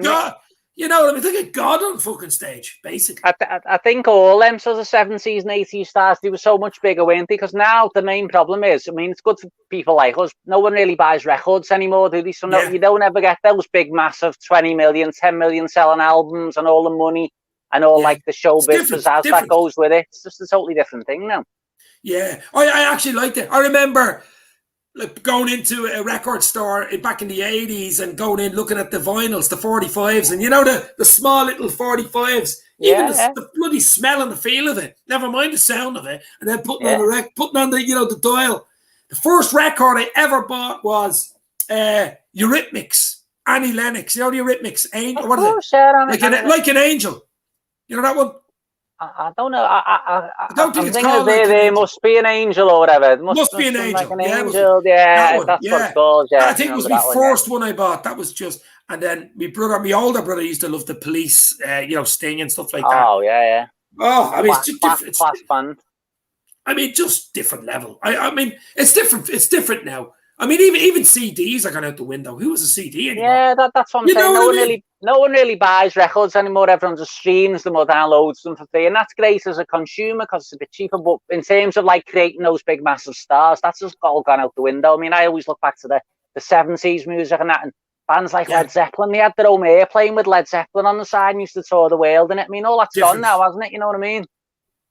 god. You know what I mean? It's like a god on fucking stage, basically. I think all them sort of 70s and 80s stars, they were so much bigger, weren't they? Because now the main problem is, I mean, it's good for people like us. No one really buys records anymore, do they? So you don't ever get those big, massive 20 million, 10 million selling albums and all the money and all like the showbiz pizzazz that goes with it. It's just a totally different thing now. Yeah, I actually liked it. I remember like going into a record store back in the 80s and going in looking at the vinyls, the 45s, and you know the small little 45s, even the bloody smell and the feel of it, never mind the sound of it, and then putting on the the dial. The first record I ever bought was Eurythmics, Annie Lennox. You know the Eurythmics, Angel, what is it? Like an Angel. You know that one? I don't know. I don't think it's called. There must be an angel or whatever. It must be an angel. Like an angel. That's what it's called. Yeah, I think it was my first one I bought. That was just, and then my older brother used to love the Police, Sting and stuff like that. Oh yeah. Oh, I mean, it's just different. Class band. I mean, just different level. I mean, it's different. It's different now. I mean, even CDs are gone out the window. Who was a CD anymore? Yeah, that's what I'm saying. No one really buys records anymore. Everyone just streams them or downloads them for free, and that's great as a consumer because it's a bit cheaper. But in terms of like creating those big, massive stars, that's just all gone out the window. I mean, I always look back to the 70s music and that, and bands like Led Zeppelin, they had their own airplane with Led Zeppelin on the side and used to tour the world in it. I mean, all that's gone now, hasn't it? You know what I mean?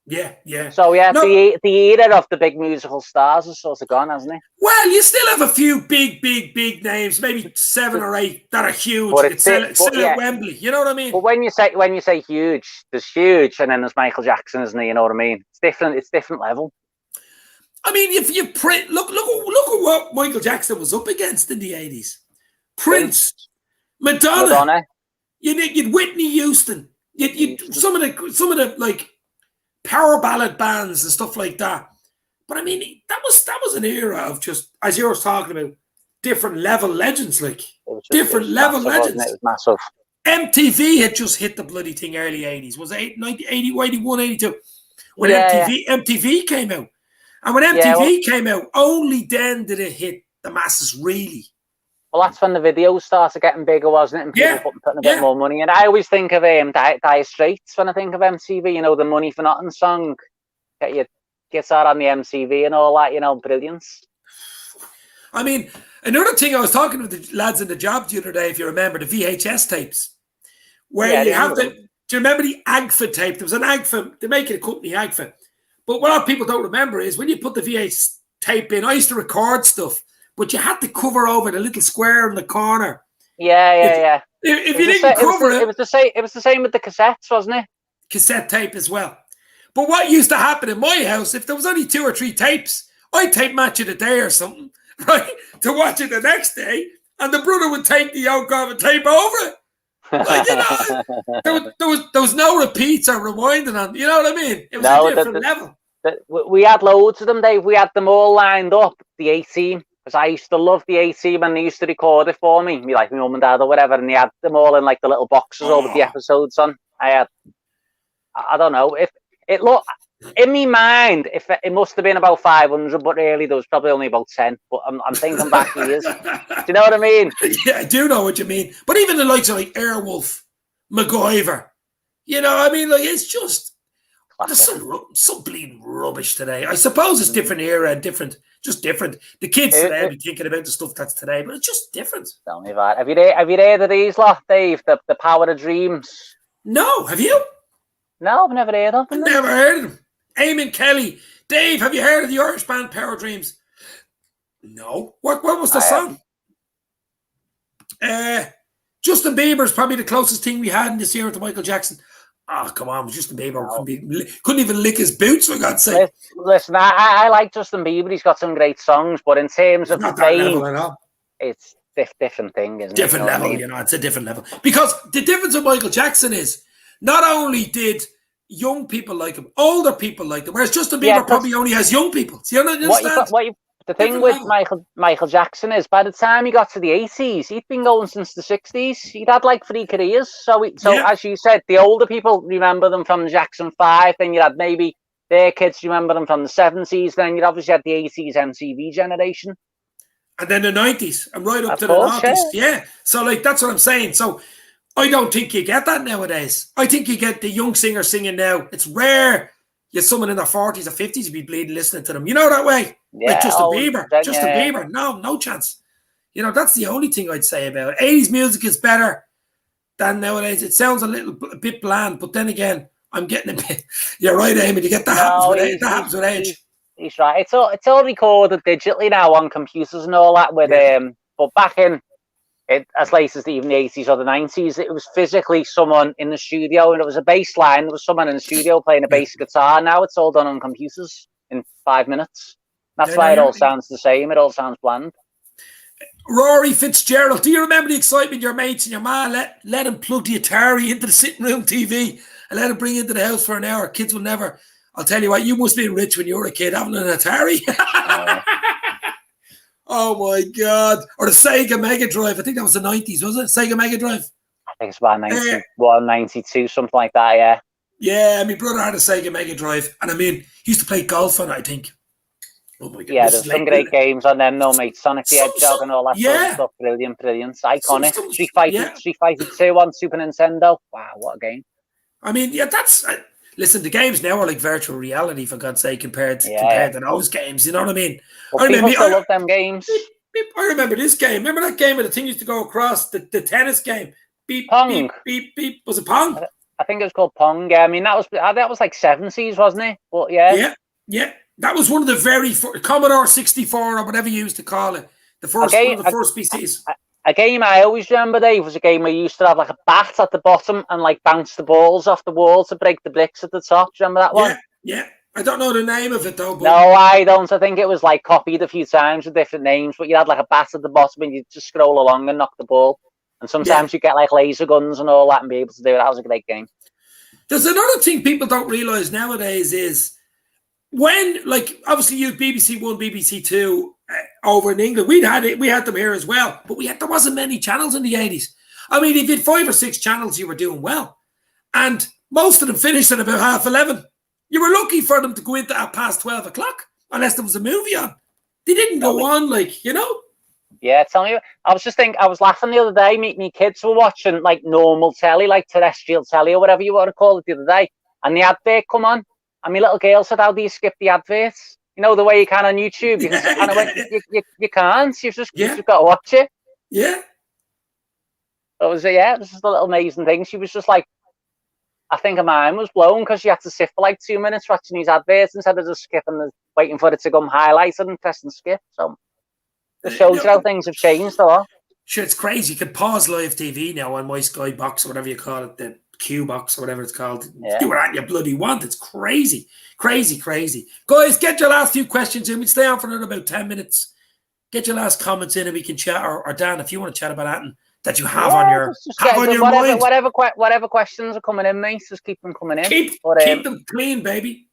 Yeah. So the era of the big musical stars is sort of gone, hasn't it? Well, you still have a few big names, maybe 7 or 8 that are huge. It's still at Wembley. You know what I mean? But when you say huge, there's huge, and then there's Michael Jackson, isn't he? You know what I mean? It's different. It's different level. I mean, if you look at what Michael Jackson was up against in the 80s. Prince, Madonna. You'd Whitney Houston. You'd some of the like power ballad bands and stuff like that. But I mean, that was an era of just, as you were talking about, different level legends, like different level legends. It was massive. MTV had just hit the bloody thing early 80s. Was it 80, 81, 82? When MTV came out. And when MTV came out, only then did it hit the masses really. Well, that's when the videos started getting bigger, wasn't it? And people putting a bit more money. And I always think of Dire Straits when I think of MTV. You know, the Money for Nothing song. Get your guitar on the MTV and all that. You know, brilliance. I mean, another thing I was talking with the lads in the job the other day, if you remember, the VHS tapes, where you have do you remember the Agfa tape? There was an Agfa. They make it a company, Agfa. But what a lot of people don't remember is when you put the VHS tape in, I used to record stuff. But you had to cover over the little square in the corner. Yeah. If you didn't cover it, it was the same with the cassettes, wasn't it? Cassette tape as well. But what used to happen in my house, if there was only 2 or 3 tapes, I'd tape match it a day or something, right, to watch it the next day, and the brother would take the yoke off and tape over it. Like, you know, there was no repeats or rewinding on. You know what I mean? It was a different level. We had loads of them, Dave. We had them all lined up. The 18. Because I used to love the 18 when they used to record it for me, like my mum and dad or whatever, and they had them all in like the little boxes all with the episodes on. I don't know, if it looked, in my mind, if it must have been about 500, but really there was probably only about 10. But I'm thinking back years. Do you know what I mean? Yeah, I do know what you mean. But even the likes of like Airwolf, MacGyver, you know, I mean, like it's just there's some bleeding rubbish today. I suppose it's different era and different. The kids today be thinking about the stuff that's today, but it's just different. Tell me that. Have you heard of these lot, Dave? The Power of Dreams? No, have you? No, I've never heard of them. I've never heard of them. Eamon Kelly. Dave, have you heard of the Irish band Power of Dreams? No. What was the song? Justin Bieber's probably the closest thing we had in this year to Michael Jackson. Oh, come on, Justin Bieber couldn't even lick his boots, for God's sake. Listen, I like Justin Bieber. He's got some great songs, but in terms of not that level at all. It's different thing, isn't different it? level, I mean? It's a different level. Because the difference with Michael Jackson is not only did young people like him, older people like him, whereas Justin Bieber probably only has young people. So you understand? The thing with Michael Jackson is, by the time he got to the 80s, he'd been going since the 60s. He'd had like 3 careers. So as you said, the older people remember them from the Jackson 5. Then you had maybe their kids remember them from the 70s. Then you'd obviously had the 80s MTV generation. And then the 90s, and right up to the 90s. Yeah. So, like, that's what I'm saying. So, I don't think you get that nowadays. I think you get the young singer singing now. It's rare you someone in their 40s or 50s to be bleeding listening to them. You know that way? Yeah, like Justin Bieber. Justin Bieber. No chance. You know, that's the only thing I'd say about it. 80s music is better than nowadays. It sounds a bit bland, but then again, I'm getting a bit... You're right, Amy. You get that happens with age. He's right. It's all recorded digitally now on computers and all that. But back in as late as even the 80s or the 90s, it was physically someone in the studio, and it was a bass line. There was someone in the studio playing a bass guitar. Now it's all done on computers in 5 minutes. That's why it all sounds the same. It all sounds bland. Rory Fitzgerald, do you remember the excitement your mates and your ma let him plug the Atari into the sitting room TV and let him bring it into the house for an hour? Kids will never... I'll tell you what, you must have been rich when you were a kid having an Atari. Oh my God. Or the Sega Mega Drive. I think that was the 90s, was it? Sega Mega Drive? I think it's about 91, 92, something like that, yeah. Yeah, my brother had a Sega Mega Drive. And I mean, he used to play golf on it, I think. Oh my God. Yeah, there's some great games on them, no, mate. Sonic the Hedgehog and all that sort of stuff. Brilliant. Iconic. Street Fighter 2 on Super Nintendo. Wow, what a game. I mean, yeah, that's... Listen, the games now are like virtual reality, for God's sake, compared to those games. You know what I mean? Well, people still love them games. I remember this game. Remember that game where the thing used to go across the tennis game? Beep, Pong. Beep, beep, beep. Was it Pong? I think it was called Pong. Yeah, I mean, that was like 70s, wasn't it? But yeah. That was one of the very Commodore 64 or whatever you used to call it. One of the first PCs. A game I always remember, Dave, was a game where you used to have like a bat at the bottom and like bounce the balls off the wall to break the bricks at the top. Do you remember that one? Yeah. I don't know the name of it though. But... No, I don't. I think it was like copied a few times with different names, but you had like a bat at the bottom and you just scroll along and knock the ball. And sometimes you get like laser guns and all that and be able to do it. That was a great game. There's another thing people don't realise nowadays is when, like, obviously you BBC One, BBC Two over in England, we had them here as well, but there wasn't many channels in the 80s. I mean, if you had 5 or 6 channels, you were doing well, and most of them finished at about 11:30. You were lucky for them to go into at past 12 o'clock, unless there was a movie on. They didn't go on, like, you know. Yeah, telling you, I was laughing the other day. Me kids were watching like normal telly, like terrestrial telly or whatever you want to call it, the other day, and the advert come on, and my little girl said, "How do you skip the adverts? You know, the way you can on YouTube." And I went, you can't. You've just got to watch it. Yeah. It was this is the little amazing thing. She was just like, I think her mind was blown because she had to sit for like 2 minutes watching these adverts instead of just skipping and waiting for it to come highlighted and pressing skip. So it shows you how things have changed a lot. Sure, it's crazy. You can pause live TV now on my Sky box or whatever you call it, the Q box or whatever it's called. Yeah. Do what you bloody want. It's crazy. Crazy. Guys, get your last few questions in. We stay on for another about 10 minutes. Get your last comments in and we can chat. Or Dan, if you want to chat about anything that you have on your mind. Whatever questions are coming in, mate, just keep them coming in. Keep them clean, baby.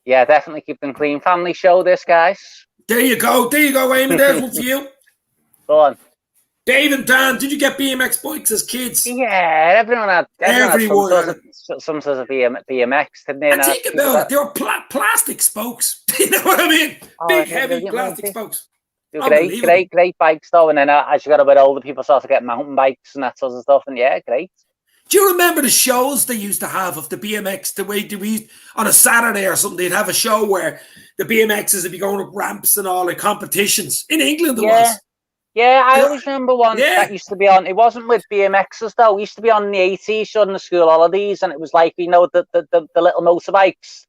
Yeah, definitely keep them clean. Family show this, guys. There you go, Amy. There's one for you. Go on. Dave and Dan, did you get BMX bikes as kids? Yeah, everyone had some sort of BMX, didn't they? And think about it. They were plastic spokes. You know what I mean? Big, heavy plastic spokes. Great bikes, though. And then as you got a bit older, people started to get mountain bikes and that sort of stuff. And yeah, great. Do you remember the shows they used to have of the BMX? The way we on a Saturday or something, they'd have a show where the BMXs would be going up ramps and all, like competitions. In England, there was. Yeah, I always remember one that used to be on. It wasn't with BMXs though. It used to be on in the 80s during the school holidays, and it was like, you know, the little motorbikes.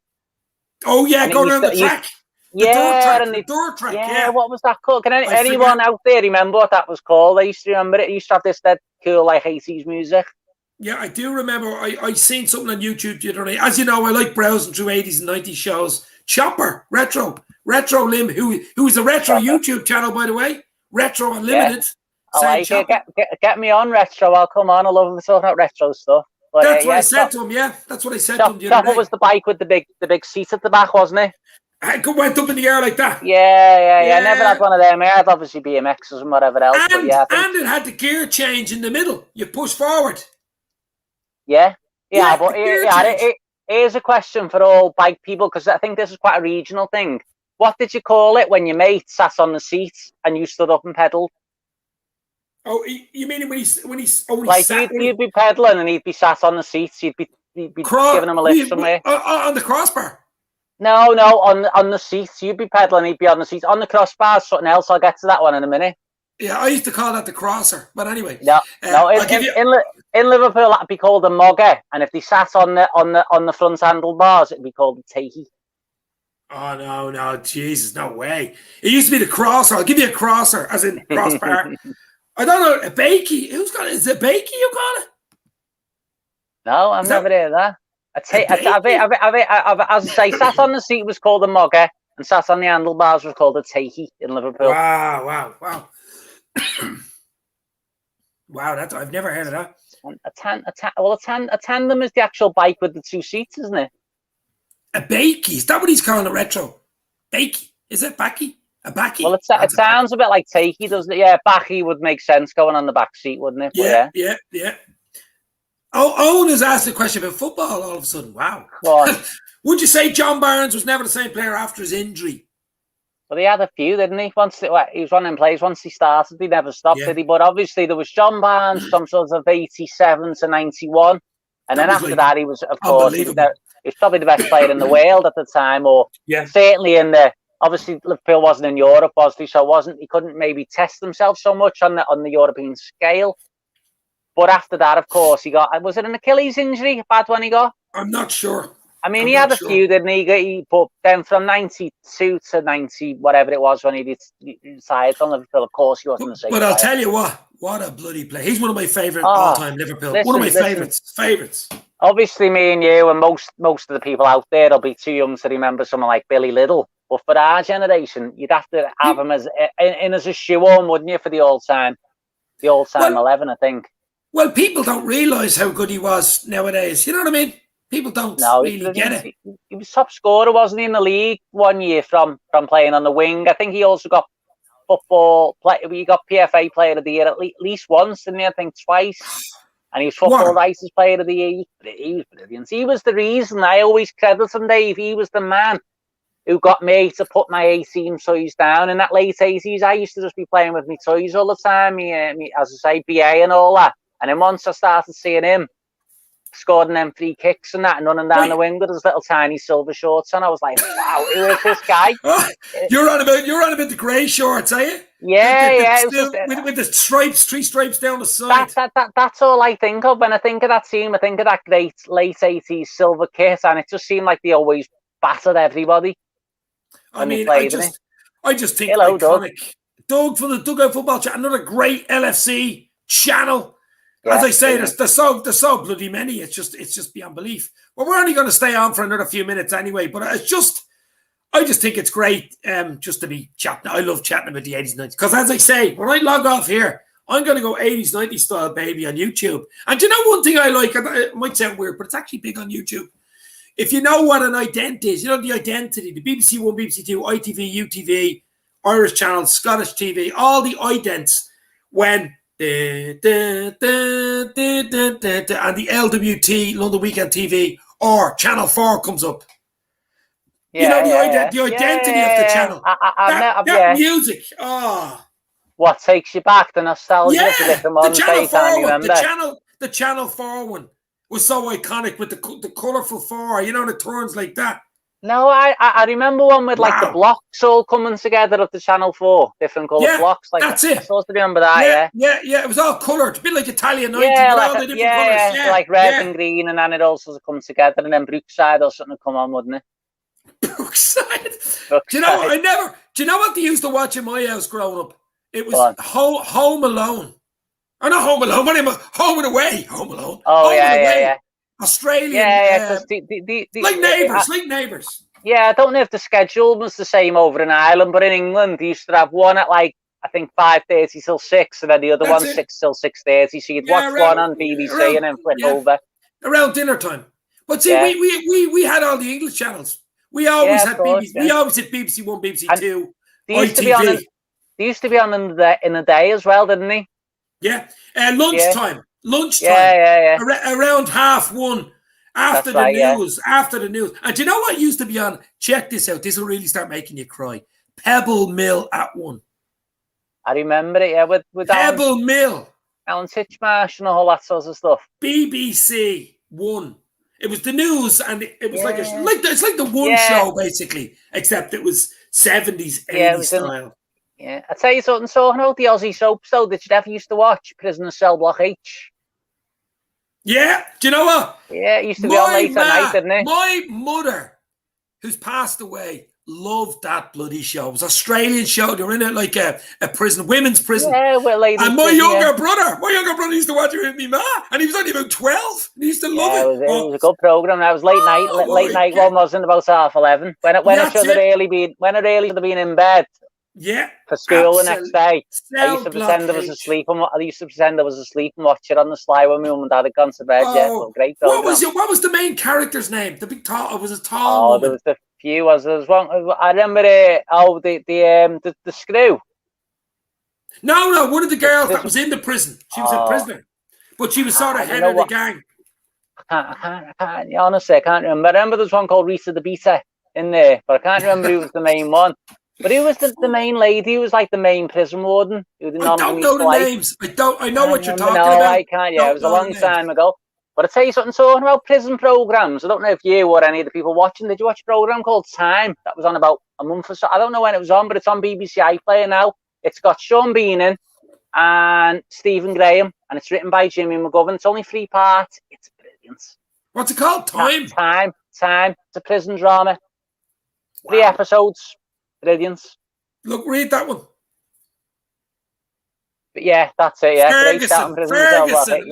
Oh yeah, going around the track. The dirt track. Yeah, what was that called? Can anyone out there remember what that was called? I used to remember it. It used to have this dead cool like 80s music. Yeah, I do remember. I seen something on YouTube the other day. As you know, I like browsing through 80s and 90s shows. Chopper, Retro Limb, who is a retro YouTube channel, by the way. Retro Unlimited. I like it. Get me on retro. I'll come on. I love talking about retro stuff. But, that's what I said to him. Yeah, that's what I said to him. Chopper was the bike with the big seat at the back, wasn't it? It went up in the air like that. Yeah. I never had one of them. I had obviously BMXs and whatever else. And, but yeah, and it had the gear change in the middle. You push forward. Yeah. But here's a question for all bike people, because I think this is quite a regional thing. What did you call it when your mate sat on the seat and you stood up and pedalled? Oh, you mean when he like sat? You'd be pedaling and he'd be sat on the seats. You'd be giving him a lift somewhere. On the crossbar? No, on the seats. You'd be pedaling, he'd be on the seats. On the crossbar, something else. I'll get to that one in a minute. Yeah, I used to call that the crosser, but anyway. No. In Liverpool, that'd be called a mogger, and if they sat on the front handlebars, it'd be called a takey. Oh no, Jesus, no way! It used to be the crosser. I'll give you a crosser, as in crossbar. I don't know, a bakey. Who's got it? Is it bakey you call it? No, I've never heard of that. As I say, sat on the seat was called a mogger, and sat on the handlebars was called a takey in Liverpool. Wow. Wow, I've never heard of that. A tandem is the actual bike with the two seats, isn't it? A bakey? Is that what he's calling a retro? Bakey? Is it backy? A backy? Well, it sounds a bit like takey, doesn't it? Yeah, backy would make sense going on the back seat, wouldn't it? Yeah. Oh, Owen has asked a question about football all of a sudden. Wow. Would you say John Barnes was never the same player after his injury? Well, he had a few, didn't he? He was one of them players. Once he started, he never stopped, did he? But obviously, there was John Barnes from sort of 87 to 91. And then after that, he was, of course, he was probably the best player in the world at the time, or certainly in the. Obviously, Liverpool wasn't in Europe, was he? So he couldn't maybe test himself so much on the European scale. But after that, of course, was it an Achilles injury? A bad one he got? I'm not sure. I mean, he had a few, didn't he? But then from 92 to 90, whatever it was, when he decided on Liverpool, of course, he wasn't the same. But I'll tell you what a bloody play. He's one of my favourite all-time Liverpool. One of my favourites. Obviously, me and you and most of the people out there will be too young to remember someone like Billy Liddell. But for our generation, you'd have to have him as a shoe-on, wouldn't you, for the all-time 11, I think. Well, people don't realise how good he was nowadays. You know what I mean? People don't really get it. He was top scorer, wasn't he, in the league one year from playing on the wing? I think he also got he got PFA Player of the Year at least once, didn't he? I think twice. And he was Football Writers Player of the Year. He was brilliant. He was the reason. I always credit him, Dave. He was the man who got me to put my 18 toys down in that late 80s. I used to just be playing with my toys all the time, as I say, BA and all that. And then once I started seeing him scoring them free kicks and that and running down the wing with his little tiny silver shorts on, I was like, wow, who is this guy? You're on about the grey shorts, are you? Yeah. With the stripes, 3 stripes down the side. That's all I think of when I think of that team. I think of that great late 80s silver kit, and it just seemed like they always battered everybody. I mean, I just think iconic. Doug from the Dugout Football Chat, another great LFC channel. As I say, there's so bloody many. It's just beyond belief. Well, we're only going to stay on for another few minutes anyway. But I just think it's great just to be chatting. I love chatting about the 80s, 90s. Because as I say, when I log off here, I'm going to go 80s, 90s style baby on YouTube. And you know one thing I like, and it might sound weird, but it's actually big on YouTube. If you know what an ident is, you know the identity, the BBC One, BBC Two, ITV, UTV, Irish channels, Scottish TV, all the idents when and the LWT, London Weekend TV, or Channel 4 comes up. The identity of the channel. That music. What takes you back? The nostalgia of the different ones. The Channel 4 one was so iconic with the colourful 4, and it turns like that. No, I remember one with like the blocks all coming together of the Channel 4, different coloured blocks. Like that's it. I'm supposed to remember that, yeah. It was all coloured, a bit like Italian 90s, all the different colours. Like red and green, and then it also come together, and then Brookside or something would come on, wouldn't it? Brookside. Do you know what they used to watch in my house growing up? It was Home Alone. Oh, not Home Alone. What am I? Home and Away. Home Alone. Oh, Home yeah, and yeah, Away. yeah. Australian. Yeah, like Neighbours. Like Neighbours. Yeah, I don't know if the schedule was the same over in Ireland, but in England, they used to have one at like, I think 5:30 till 6, and then the other one 6 till 6:30. So you'd watch one on BBC and then flip over. Around dinner time. But see, we had all the English channels. We always had BBC. Yeah. We always had BBC One, BBC Two, ITV. They used to be on in the day as well, didn't they? Yeah. Lunchtime. Lunchtime. Yeah. Around 1:30. After the news. After the news. And do you know what used to be on? Check this out. This will really start making you cry. Pebble Mill at 1. I remember it, yeah, with Pebble Mill. Alan Titchmarsh and all that sort of stuff. BBC 1. It was the news, and it was it's like the One show basically, except it was 70s, 80s style. Yeah, I tell you something. So about the Aussie soaps though, that you ever used to watch, Prisoner Cell Block H. Yeah, do you know what? Yeah, it used to be on late at night, didn't it? My mother, who's passed away, loved that bloody show. It was an Australian show. They were in it like a prison, women's prison. Yeah, well, ladies. And my younger brother used to watch it with me ma, and he was only about 12. And he used to love it. It was a good program. That was late night. Late night one wasn't about 11:30. When it should have really been in bed. Yeah. For school the next day. I used to pretend I was asleep and watch it on the sly when my mum and dad had gone to bed. Well, great program. What was the main character's name? The big tall. It was a tall woman. There was a few. There was one. I remember the Screw. No, one of the girls that was in the prison. She was a prisoner, but she was sort of head of the gang. I can't. Honestly, I can't remember. I remember there was one called Rita the Beater in there, but I can't remember who was the main one. But who was the main lady? Who was like the main prison warden? I don't know the names. I know what you're talking about. I can't. Yeah, it was a long time ago. But I'll tell you something. Talking about prison programs, I don't know if you or any of the people watching, did you watch a program called Time that was on about a month or so? I don't know when it was on, but it's on BBC iPlayer now. It's got Sean Bean in and Stephen Graham, and it's written by Jimmy McGovern. It's only 3 parts. It's brilliant. What's it called? Time. It's a prison drama. 3 episodes. Brilliant. Look, read that one. But yeah, that's it. Yeah, Ferguson. That's it.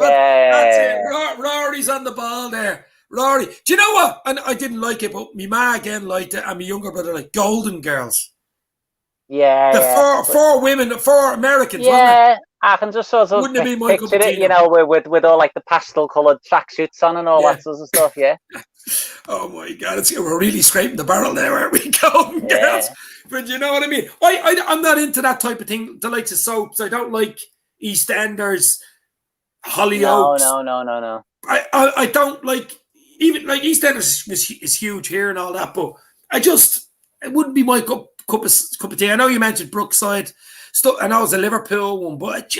Rory's on the ball there. Rory. Do you know what? And I didn't like it, but my ma again liked it, and my younger brother like Golden Girls. Yeah. The 4 women, 4 Americans. Yeah, wasn't it? I can just sort of Wouldn't it be my picture it, you know, with all like the pastel coloured tracksuits on and all that sort of stuff. Yeah. Oh my God, we're really scraping the barrel now, aren't we? Golden Girls. But you know what I mean? I'm not into that type of thing. The likes of soaps. I don't like EastEnders, Hollyoaks. No. I don't like, even like EastEnders is huge here and all that, but it wouldn't be my cup of tea. I know you mentioned Brookside stuff. I know it's a Liverpool one, but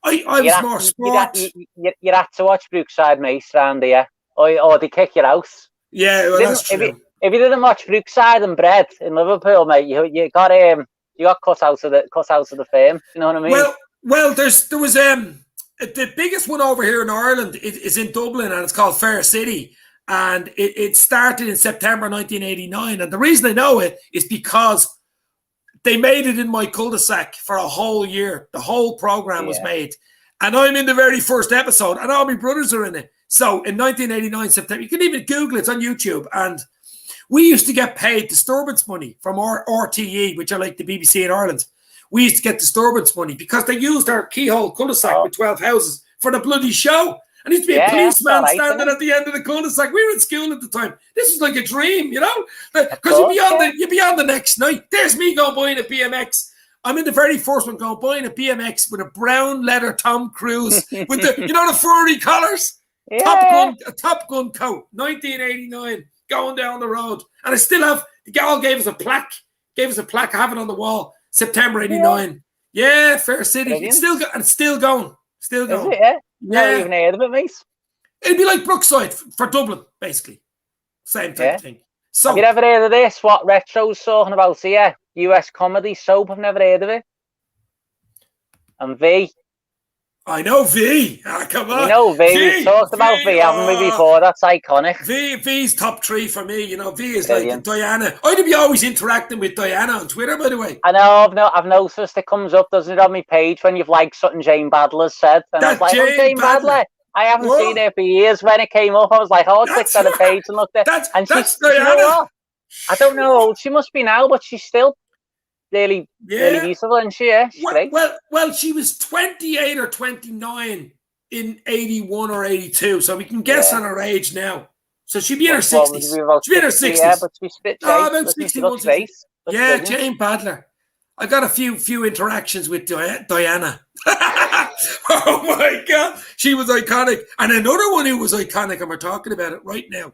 I was more sport. You had to watch Brookside, mate, around there, or they kick you out. Yeah, well, that's true. If you didn't watch Brookside and Bread in Liverpool, mate, you got cut out of the firm. You know what I mean? Well, there was the biggest one over here in Ireland is in Dublin, and it's called Fair City, and it started in September 1989. And the reason I know it is because they made it in my cul-de-sac for a whole year. The whole program was made, and I'm in the very first episode, and all my brothers are in it. So in 1989 September, you can even Google it. It's on YouTube, and we used to get paid disturbance money from RTE, which are like the BBC in Ireland. We used to get disturbance money because they used our keyhole cul-de-sac with 12 houses for the bloody show. And there used to be a policeman standing at the end of the cul-de-sac. We were in school at the time. This was like a dream, you know? Because you'd be on the next night. There's me going buying a BMX. I'm in the very first one going buying a BMX with a brown leather Tom Cruise with the furry collars. Yeah. Top Gun coat, 1989. Going down the road, and I still have. The gal gave us a plaque. I have it on the wall. September '89. Yeah, Fair City. Brilliant. It's still going. Still going. Is it, yeah. Never even heard of it, mate. It'd be like Brookside for Dublin, basically. Same type of thing. So, have you ever heard of this? What Retro's talking about here? US comedy soap. I've never heard of it. And V. I know V. Come on. You know V. We've talked about V, haven't we, before? That's iconic. V's top 3 for me. You know, V is Brilliant. Like Diana. I'd be always interacting with Diana on Twitter, by the way. I know. I've noticed it comes up, doesn't it, on my page when you've liked something Jane Badler's said. And I was like, Jane Badler. I haven't seen her for years. When it came up, I was like, I clicked on the page and looked at it. And that's Diana. You know what? I don't know how old she must be now, but she's still really beautiful, isn't she? Yeah, she's great. Well, she was 28 or 29 in 81 or 82, so we can guess on her age now. So she'd be in her 60s. She'd be in her 60s. Yeah, but she's fit. About 61. Yeah, Jane Badler. I got a few interactions with Diana. Oh my God, she was iconic. And another one who was iconic, and we're talking about it right now.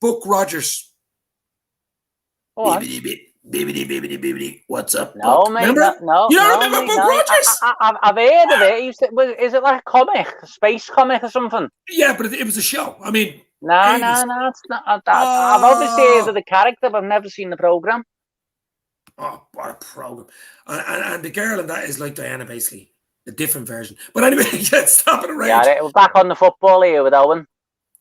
Buck Rogers. Bibbidi, what's up? No, Buck? mate. Remember? No. You don't remember Buck Rogers? I've heard of it. Is it like a comic, a space comic or something? Yeah, but it was a show. I mean, no, it's not. I've obviously heard of the character, but I've never seen the program. Oh, what a program! And the girl in that is like Diana, basically a different version. But anyway, stop it around. Yeah, we're back on the football here with Owen.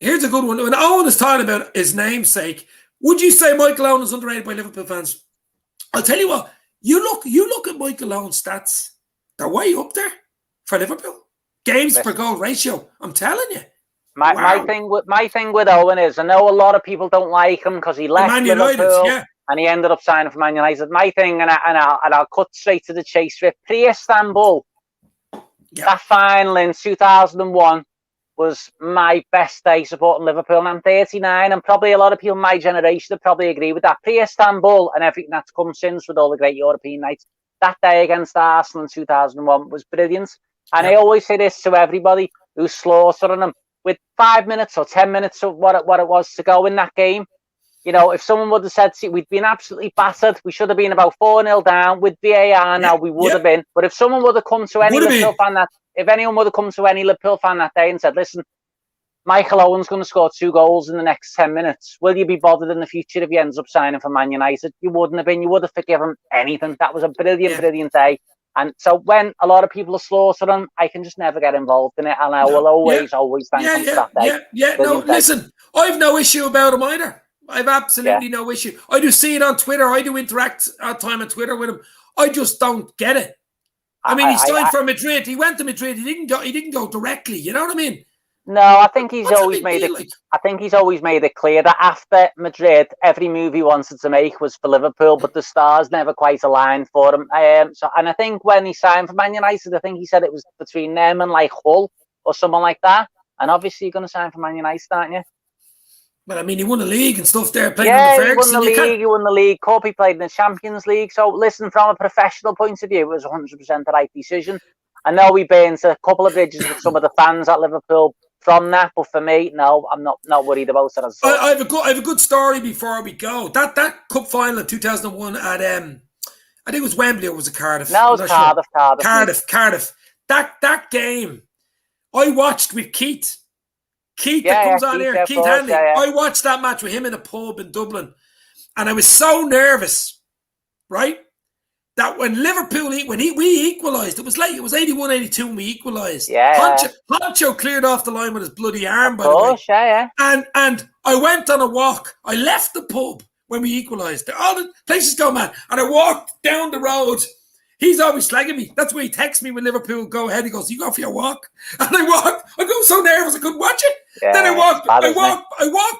Here's a good one. When Owen is talking about his namesake, would you say Michael Owen is underrated by Liverpool fans? I'll tell you what. You look at Michael Owen's stats. They're way up there for Liverpool. Games per goal ratio. I'm telling you. My thing with Owen is, I know a lot of people don't like him because he left Liverpool and he ended up signing for Man United. My thing, and I'll cut straight to the chase with pre-Istanbul. That final in 2001 was my best day supporting Liverpool, and I'm 39, and probably a lot of people in my generation would probably agree with that. Pre-Istanbul and everything that's come since with all the great European nights, that day against Arsenal in 2001 was brilliant. And I always say this to everybody who's slaughtering them. With 5 minutes or 10 minutes of what it was to go in that game, you know, if someone would have said, see, we'd been absolutely battered, we should have been about 4-0 down with VAR now, we would have been. But if someone would have come to any Liverpool fan if anyone would have come to any Liverpool fan that day and said, listen, Michael Owen's going to score 2 goals in the next 10 minutes, will you be bothered in the future if he ends up signing for Man United? You wouldn't have been. You would have forgiven anything. That was a brilliant day. And so when a lot of people are slaughtering, I can just never get involved in it. And I will always thank them for that day. Listen, I've no issue about him either. I've absolutely no issue. I do see it on Twitter. I do interact at time on Twitter with him. I just don't get it. I mean, he signed for Madrid. He went to Madrid. He didn't go directly. You know what I mean? No, I think he's always made it. I think he's always made it clear that after Madrid, every move he wanted to make was for Liverpool, but the stars never quite aligned for him. And I think when he signed for Man United, I think he said it was between them and like Hull or someone like that. And obviously, you're going to sign for Man United, aren't you? But I mean, he won the league and stuff there. Playing under Ferguson. He won the league. Cup, he played in the Champions League. So listen, from a professional point of view, it was 100% the right decision. I know we burnt a couple of bridges with some of the fans at Liverpool from that, but for me, no, I'm not worried about it. I have a good story before we go. That cup final in 2001 at I think it was Wembley or was it Cardiff? No, it was Cardiff. Cardiff. That game, I watched with Keith. Keith that comes on here, Keith Hanley. I watched that match with him in a pub in Dublin, and I was so nervous, right? That when Liverpool, we equalised, it was 81-82 when we equalised. Honcho cleared off the line with his bloody arm, by the way. And I went on a walk. I left the pub when we equalised. All the places go, man. And I walked down the road. He's always slagging me. That's why he texts me when Liverpool go ahead. He goes, you go for your walk. And I walked. I got so nervous I couldn't watch it. Yeah, then I walked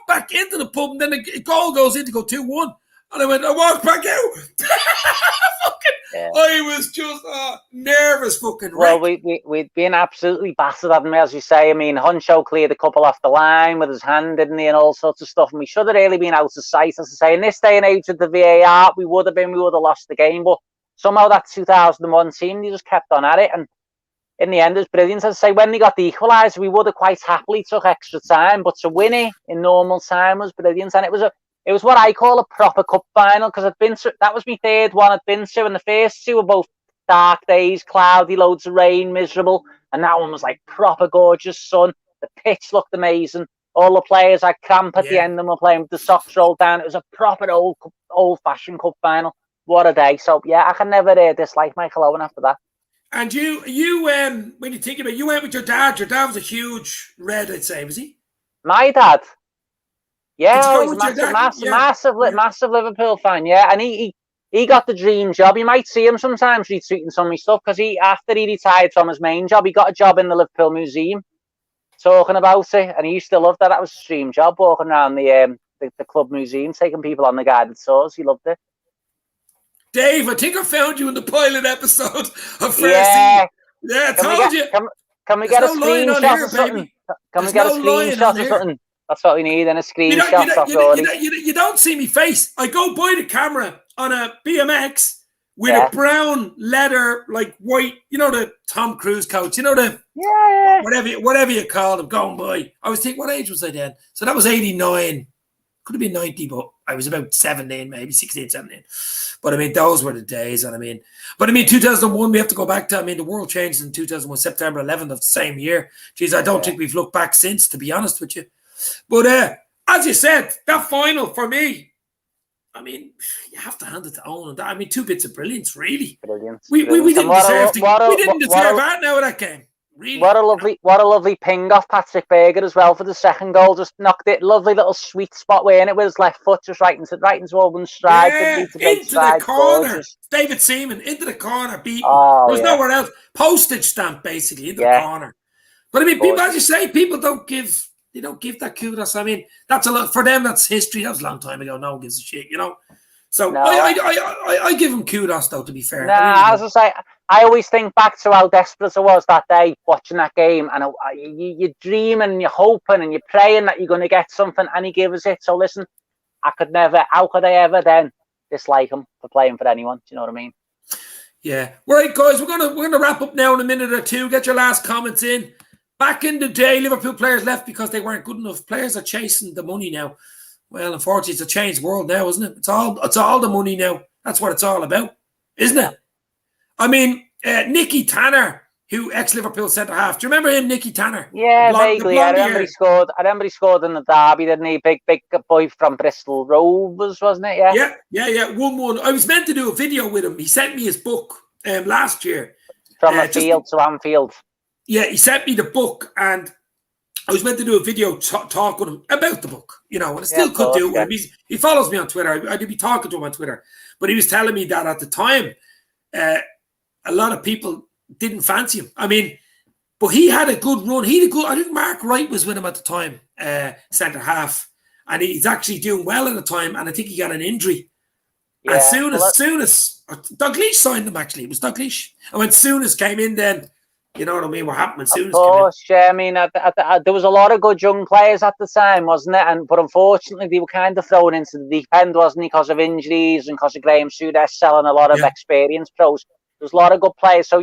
back into the pub, and then the goal goes in to go 2-1. And I walked back out. I was just nervous fucking wreck. Well, we'd been absolutely battered, hadn't we, as you say. I mean, Honcho cleared a couple off the line with his hand, didn't he, and all sorts of stuff. And we should have really been out of sight, as I say. In this day and age with the VAR, we would have lost the game. But somehow that 2001 team, they just kept on at it. And in the end, it was brilliant. As I say, when they got the equaliser, we would have quite happily took extra time. But to win it in normal time was brilliant. And it was what I call a proper cup final, because that was my third one I'd been to, and the first two were both dark days, cloudy, loads of rain, miserable, and that one was like proper gorgeous sun. The pitch looked amazing. All the players had cramp at the end and were playing with the socks rolled down. It was a proper old-fashioned cup final. What a day. So, yeah, I can never dislike Michael Owen after that. And when you think about it, you went with your dad. Your dad was a huge Red, I'd say, was he? My dad. Yeah, he's massive Liverpool fan. Yeah, and he got the dream job. You might see him sometimes retweeting some of his stuff because after he retired from his main job, he got a job in the Liverpool Museum, talking about it, and he used to love that. That was his dream job, walking around the club museum, taking people on the guided tours. He loved it. Dave, I think I found you in the pilot episode of first season. Yeah, I told you. Can we get a screenshot of something? Can we get a screenshot of something? That's what we need, and a screenshot. You don't see me face. I go by the camera on a BMX with a brown leather, like white, the Tom Cruise coach, whatever you call them, going by. I was thinking, what age was I then? So that was 89. Could have been 90, but I was about 17, maybe 16, 17. But I mean, those were the days. And 2001, we have to go back to, the world changed in 2001, September 11th of the same year. Jeez, I don't think we've looked back since, to be honest with you. But as you said, that final for me, you have to hand it to Owen. Two bits of brilliance, really. Brilliant. We didn't deserve that now of that game. Really. What a lovely ping off Patrick Berger as well for the second goal. Just knocked it, lovely little sweet spot where it with his left foot, just right into Owen's stride. Into the corner. Gorgeous. David Seaman into the corner, beaten. There's nowhere else. Postage stamp basically into the corner. But people, as you say, people don't give that kudos. That's a lot for them. That's history. That was a long time ago. No one gives a shit, So I give him kudos though. To be fair, as I say, I always think back to how desperate I was that day watching that game, and you're dreaming and you're hoping and you're praying that you're going to get something, and he gives us it. So listen, how could I ever then dislike him for playing for anyone? Do you know what I mean? Yeah. Right, guys, we're gonna wrap up now in a minute or two. Get your last comments in. Back in the day, Liverpool players left because they weren't good enough. Players are chasing the money now. Well, unfortunately, it's a changed world now, isn't it? It's all the money now. That's what it's all about, isn't it? Nicky Tanner, who ex-Liverpool centre-half. Do you remember him, Nicky Tanner? Yeah, vaguely. I remember he scored in the derby, didn't he? Big boy from Bristol Rovers, wasn't it? Yeah. Yeah. 1-1. I was meant to do a video with him. He sent me his book last year. From Anfield to Anfield. Yeah, he sent me the book, and I was meant to do a video talk with him about the book, and I still could do it. He follows me on Twitter. I'd be talking to him on Twitter. But he was telling me that at the time, a lot of people didn't fancy him. But he had a good run. I think Mark Wright was with him at the time, centre-half. And he's actually doing well at the time, and I think he got an injury. Yeah, as soon as Dalglish signed him, actually. It was Dalglish. And when Souness came in then, you know what I mean? What happened when Souness came in? Of course, yeah. There was a lot of good young players at the time, wasn't it? But unfortunately, they were kind of thrown into the deep end, wasn't it? Because of injuries and because of Graham Souness selling a lot of experienced pros. There's a lot of good players. So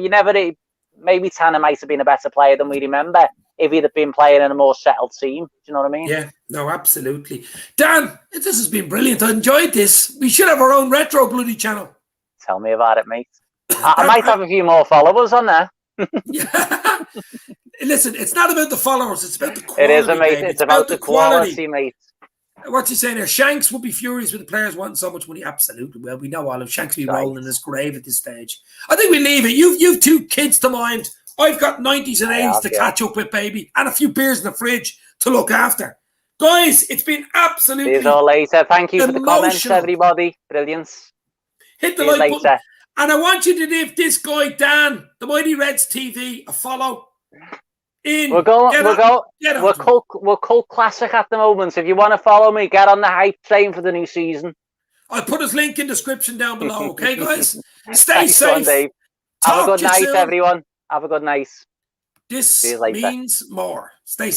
maybe Tanner might have been a better player than we remember if he'd have been playing in a more settled team. Do you know what I mean? Yeah, no, absolutely. Dan, this has been brilliant. I enjoyed this. We should have our own retro bloody channel. Tell me about it, mate. I might have a few more followers on there. Yeah. Listen, it's not about the followers, it's about the quality. It is, mate. It's about the quality, mate. What's he saying there? Shanks would be furious with the players wanting so much money. Absolutely. Well, we know all of Shanks will be rolling in his grave at this stage. I think we leave it. You've two kids to mind. I've got 90s and 80s to catch up with, baby, and a few beers in the fridge to look after. Guys, it's been absolutely. See you all later. Thank you for the comments, everybody. Brilliance. Hit the like button. And I want you to give this guy, Dan, the Mighty Reds TV, a follow. We're cult classic at the moment. So if you want to follow me, get on the hype train for the new season. I'll put his link in the description down below. Okay, guys? Stay safe. Dave. Have a good night, everyone. Have a good night. This means more. Stay safe.